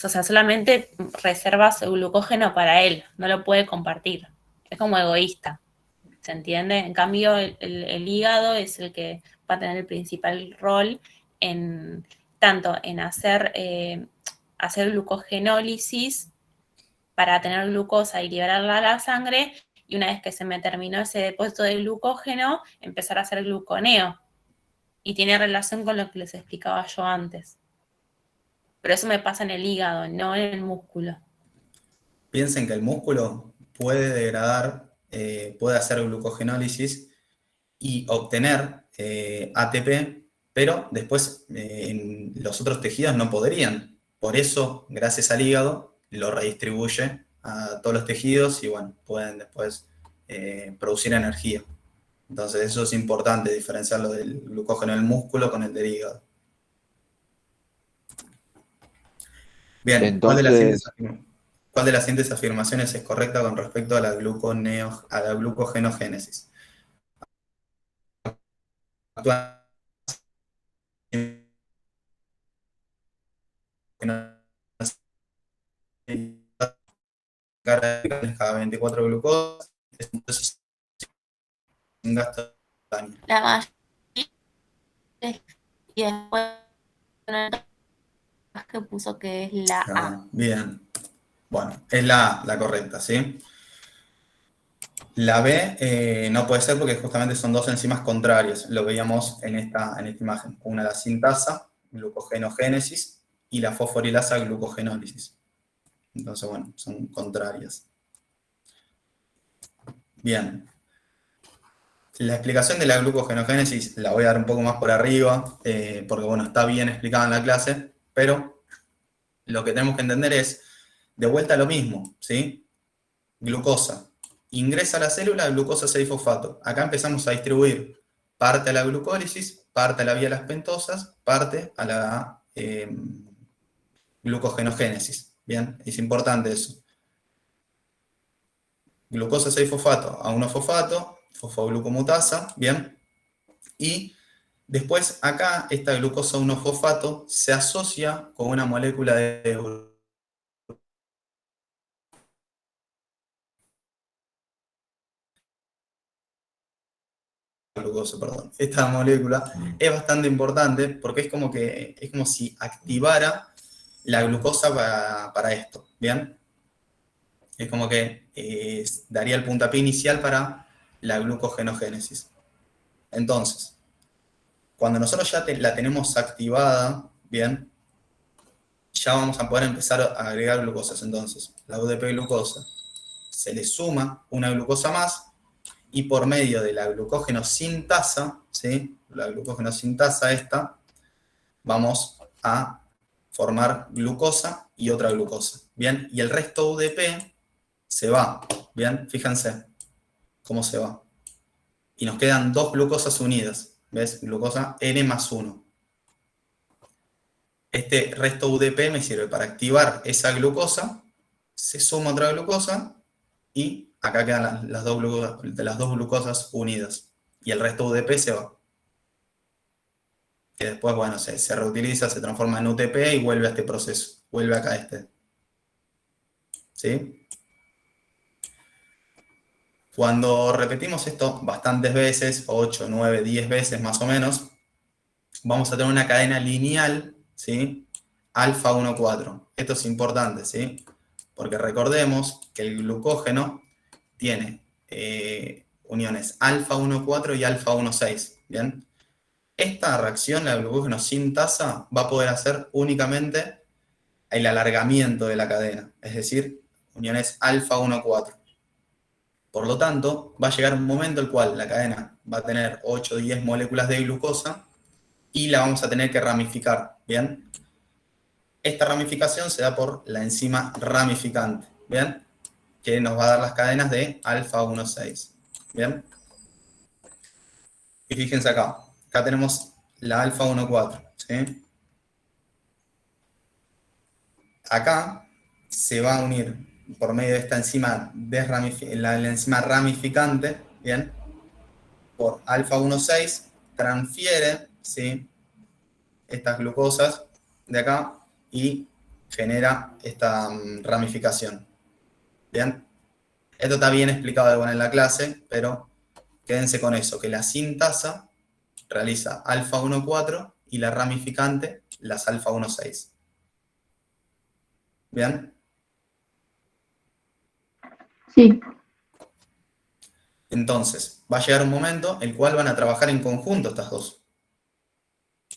o sea, solamente reserva su glucógeno para él, no lo puede compartir. Es como egoísta, ¿se entiende? En cambio, el hígado es el que va a tener el principal rol tanto en hacer glucogenólisis para tener glucosa y liberarla a la sangre, y una vez que se me terminó ese depósito de glucógeno, empezar a hacer gluconeo. Y tiene relación con lo que les explicaba yo antes. Pero eso me pasa en el hígado, no en el músculo. Piensen que el músculo puede degradar, puede hacer glucogenólisis y obtener ATP, pero después en los otros tejidos no podrían. Por eso, gracias al hígado, lo redistribuye a todos los tejidos y bueno, pueden después producir energía. Entonces eso es importante, diferenciarlo del glucógeno del músculo con el del hígado. Bien, Entonces, ¿cuál de las siguientes afirmaciones es correcta con respecto a la glucogenogénesis? Cada 24 glucosas es un proceso sin gasto de daño. La mayoría, y después que puso que es la A. Bien. Bueno, es la correcta, ¿sí? La B no puede ser porque justamente son dos enzimas contrarias. Lo veíamos en esta imagen. Una la sintasa, glucogenogénesis, y la fosforilasa, glucogenólisis. Entonces, bueno, son contrarias. Bien. La explicación de la glucogenogénesis la voy a dar un poco más por arriba, porque, bueno, está bien explicada en la clase, pero lo que tenemos que entender es, de vuelta a lo mismo, ¿sí? Glucosa. Ingresa a la célula glucosa 6-fosfato. Acá empezamos a distribuir parte a la glucólisis, parte a la vía de las pentosas, parte a la glucogenogénesis. Bien, es importante eso. Glucosa 6-fosfato a 1-fosfato, fosfoglucomutasa, bien. Y después acá esta glucosa 1-fosfato se asocia con una molécula de glucosa, perdón. Esta molécula es bastante importante porque es como si activara la glucosa para esto, ¿bien? Es como que daría el puntapié inicial para la glucogenogénesis. Entonces, cuando nosotros ya la tenemos activada, ¿bien? Ya vamos a poder empezar a agregar glucosas. Entonces, la UDP glucosa se le suma una glucosa más, y por medio de la glucógeno-sintasa, ¿sí? La glucógeno-sintasa esta, vamos a formar glucosa y otra glucosa, ¿bien? Y el resto UDP se va, ¿bien? Fíjense cómo se va. y nos quedan 2 glucosas unidas. ¿Ves? Glucosa N+1. Este resto UDP me sirve para activar esa glucosa, se suma otra glucosa y acá quedan las dos glucosas unidas. Y el resto UDP se va. Que después, bueno, se reutiliza, se transforma en UTP y vuelve a este proceso. Vuelve acá a este. ¿Sí? Cuando repetimos esto bastantes veces, 8, 9, 10 veces más o menos, vamos a tener una cadena lineal, ¿sí? Alfa 1,4. Esto es importante, ¿sí? Porque recordemos que el glucógeno tiene uniones alfa 1,4 y alfa 1,6, ¿bien? Esta reacción, la glucógeno sin tasa, va a poder hacer únicamente el alargamiento de la cadena, es decir, uniones alfa 1,4. Por lo tanto, va a llegar un momento en el cual la cadena va a tener 8 o 10 moléculas de glucosa y la vamos a tener que ramificar, ¿bien? Esta ramificación se da por la enzima ramificante, ¿bien? Que nos va a dar las cadenas de alfa 1,6, ¿bien? Y fíjense acá tenemos la alfa 1,4, ¿sí? Acá se va a unir por medio de esta enzima, la enzima ramificante, ¿bien? Por alfa 1,6, transfiere, ¿sí? Estas glucosas de acá y genera esta ramificación, ¿bien? Esto está bien explicado en la clase, pero quédense con eso, que la sintasa realiza alfa 1,4 y la ramificante las alfa 1,6. ¿Bien? Sí. Entonces, va a llegar un momento en el cual van a trabajar en conjunto estas dos.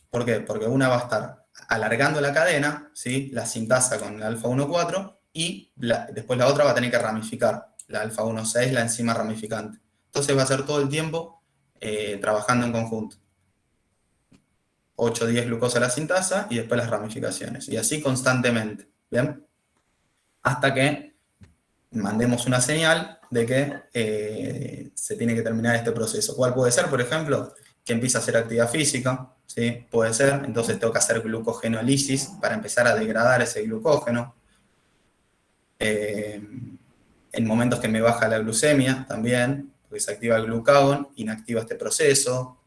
¿Por qué? Porque una va a estar alargando la cadena, ¿sí? La sintasa con la alfa 1,4 y después la otra va a tener que ramificar, la alfa 1,6, la enzima ramificante. Entonces va a ser todo el tiempo trabajando en conjunto. 8 o 10 glucosa la sintasa y después las ramificaciones. Y así constantemente, ¿bien? Hasta que mandemos una señal de que se tiene que terminar este proceso. ¿Cuál puede ser, por ejemplo? Que empiece a hacer actividad física, ¿sí? Puede ser, entonces tengo que hacer glucogenólisis para empezar a degradar ese glucógeno. En momentos que me baja la glucemia también, porque se activa el glucagón, inactiva este proceso.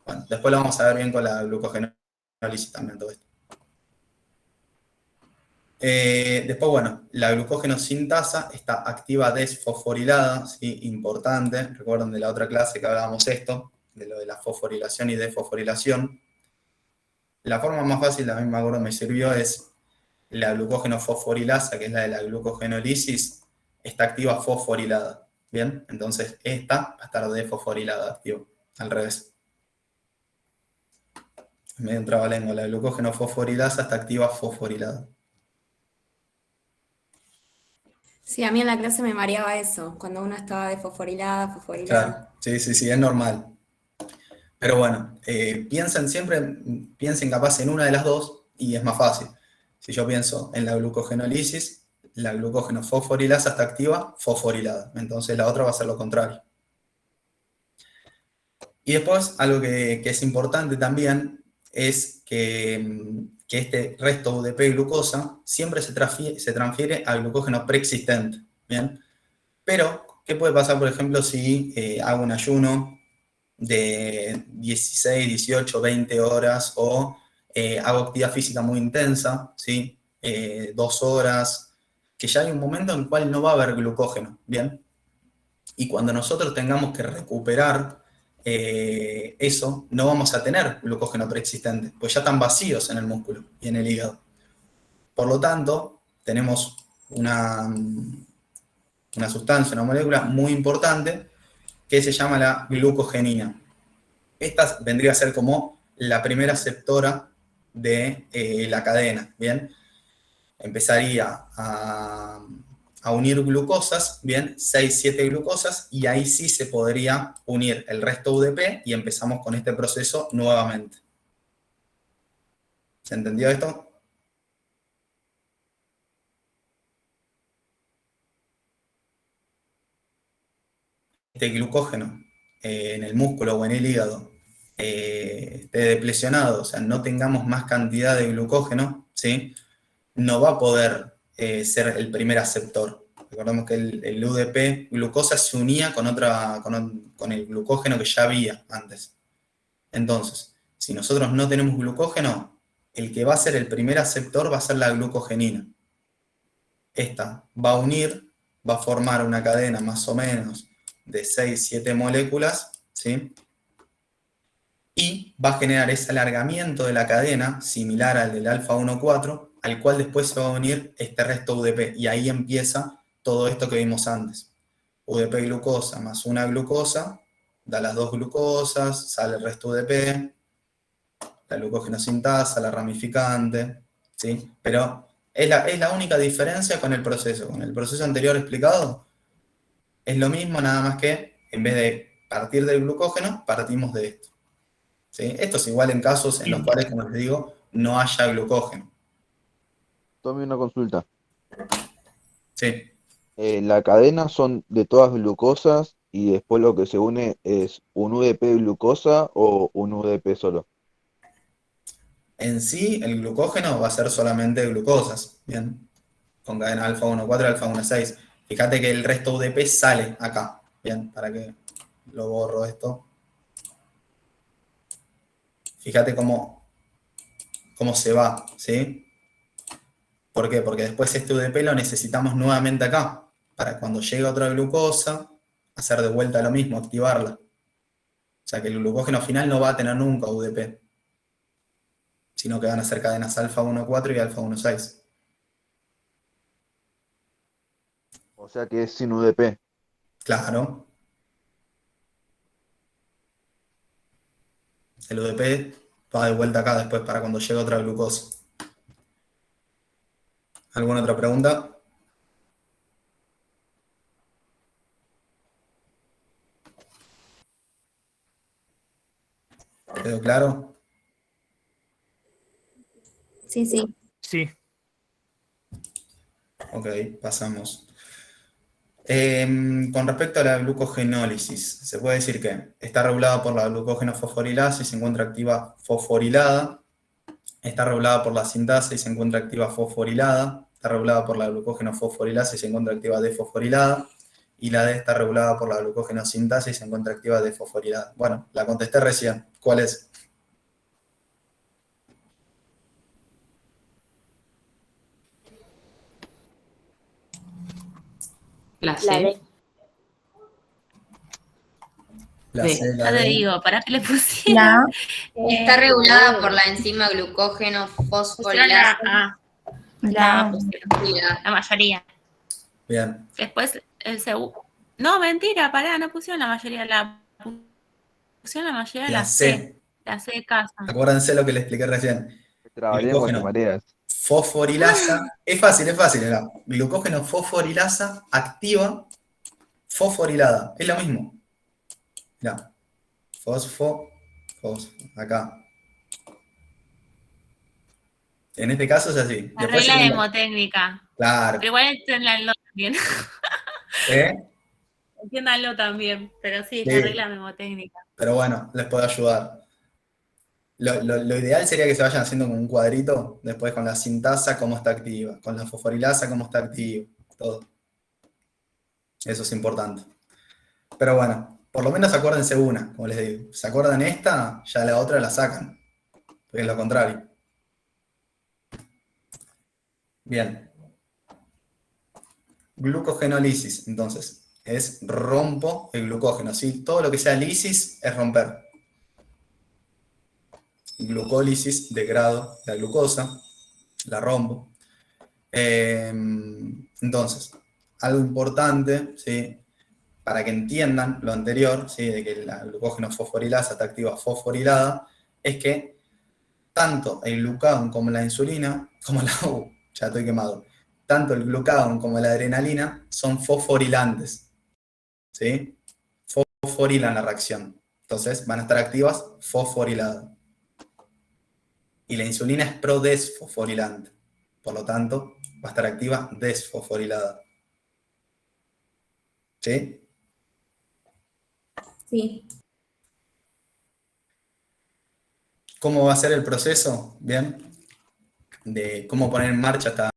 Bueno, después lo vamos a ver bien con la glucogenólisis también todo esto. Después, bueno, la glucógeno sin tasa está activa desfosforilada, ¿sí? Importante, recuerdan de la otra clase que hablábamos esto, de lo de la fosforilación y desfosforilación. La forma más fácil, a mí me acuerdo me sirvió, es la glucógeno fosforilasa, que es la de la glucogenólisis, está activa fosforilada, ¿bien? Entonces esta va a estar desfosforilada, activo, al revés. Medio un trabalengua, la glucógeno fosforilasa está activa fosforilada. Sí, a mí en la clase me mareaba eso, cuando uno estaba de fosforilada. Claro, sí, es normal. Pero bueno, piensen capaz en una de las dos y es más fácil. Si yo pienso en la glucogenólisis, la glucógeno fosforilasa está activa, fosforilada. Entonces la otra va a ser lo contrario. Y después, algo que es importante también es que este resto UDP glucosa siempre se transfiere al glucógeno preexistente, ¿bien? Pero, ¿qué puede pasar, por ejemplo, si hago un ayuno de 16, 18, 20 horas o hago actividad física muy intensa, ¿sí? 2 horas, que ya hay un momento en el cual no va a haber glucógeno, ¿bien? Y cuando nosotros tengamos que recuperar eso, no vamos a tener glucógeno preexistente, pues ya están vacíos en el músculo y en el hígado. Por lo tanto, tenemos una sustancia, una molécula muy importante que se llama la glucogenina. Esta vendría a ser como la primera aceptora de la cadena, ¿bien? Empezaría a unir glucosas, ¿bien? 6, 7 glucosas, y ahí sí se podría unir el resto UDP y empezamos con este proceso nuevamente. ¿Se entendió esto? Este glucógeno en el músculo o en el hígado esté deplecionado, o sea, no tengamos más cantidad de glucógeno, ¿sí? No va a poder ser el primer aceptor. Recordemos que el UDP glucosa se unía con el glucógeno que ya había antes. Entonces, si nosotros no tenemos glucógeno, el que va a ser el primer aceptor va a ser la glucogenina. Esta va a unir, va a formar una cadena más o menos de 6-7 moléculas, ¿sí? Y va a generar ese alargamiento de la cadena, similar al del alfa-1,4, al cual después se va a unir este resto UDP, y ahí empieza todo esto que vimos antes. UDP glucosa más una glucosa, da las dos glucosas, sale el resto UDP, la glucogenosintasa, la ramificante, ¿sí? Pero es la única diferencia con el proceso. Con el proceso anterior explicado, es lo mismo, nada más que en vez de partir del glucógeno, partimos de esto. ¿Sí? Esto es igual en casos en los cuales, como les digo, no haya glucógeno. Tome una consulta. Sí. La cadena son de todas glucosas y después lo que se une es un UDP glucosa o un UDP solo. En sí, el glucógeno va a ser solamente glucosas, ¿bien? Con cadena alfa-1,4 y alfa-1,6. Fíjate que el resto UDP sale acá, ¿bien? Para que lo borro esto. Fíjate cómo se va, ¿sí? ¿Por qué? Porque después este UDP lo necesitamos nuevamente acá, para cuando llegue otra glucosa, hacer de vuelta lo mismo, activarla. O sea que el glucógeno final no va a tener nunca UDP, sino que van a ser cadenas alfa-1,4 y alfa-1,6. O sea que es sin UDP. Claro. El UDP va de vuelta acá después para cuando llegue otra glucosa. ¿Alguna otra pregunta? ¿Quedó claro? Sí, sí. Sí. Ok, pasamos. Con respecto a la glucogenólisis, se puede decir que está regulada por la glucógeno-fosforilasa y se encuentra activa fosforilada. Está regulada por la sintasa y se encuentra activa fosforilada. Está regulada por la glucógeno-fosforilasa y se encuentra activa desfosforilada. Y la D está regulada por la glucógeno-sintasa y se encuentra activa desfosforilada. Bueno, la contesté recién. ¿Cuál es? La La C. D. La D. C, la Ya te D. digo, ¿para qué le pusieron? Está regulada por la enzima glucógeno Pusieron fosforilasa. La La- pusieron. La mayoría. Bien. Después el segundo. No, mentira, pará, no pusieron la mayoría. Pusieron la mayoría de La la C. C. La C de casa. Acuérdense lo que les expliqué recién. Trabalengua, te mareas. Fosforilasa. Es fácil, mirá. Glucógeno fosforilasa activa fosforilada. Es lo mismo. Mirá. Fosfo. Acá. En este caso es así. La Después regla se hemotécnica. Claro. Pero igual entiéndanlo también. ¿Eh? Entiéndanlo también. Pero sí, es Sí. la regla hemotécnica. Pero bueno, les puedo ayudar. Lo ideal sería que se vayan haciendo como un cuadrito, después con la sintasa cómo está activa, con la fosforilasa cómo está activa, todo. Eso es importante. Pero bueno, por lo menos acuérdense una, como les digo. ¿Se acuerdan esta? Ya la otra la sacan. Porque es lo contrario. Bien. Glucogenolisis, entonces, es rompo el glucógeno, ¿sí? Todo lo que sea lisis es romper. Glucólisis, degrado la glucosa, la rompo. Entonces, algo importante, ¿sí? Para que entiendan lo anterior, ¿sí? De que la glucógeno fosforilasa está activa fosforilada, es que tanto el glucagón como la insulina, ya estoy quemado, tanto el glucagón como la adrenalina son fosforilantes, ¿sí? Fosforilan la reacción, entonces van a estar activas fosforiladas. Y la insulina es prodesfosforilante, por lo tanto, va a estar activa desfosforilada. ¿Sí? Sí. ¿Cómo va a ser el proceso? Bien. De cómo poner en marcha esta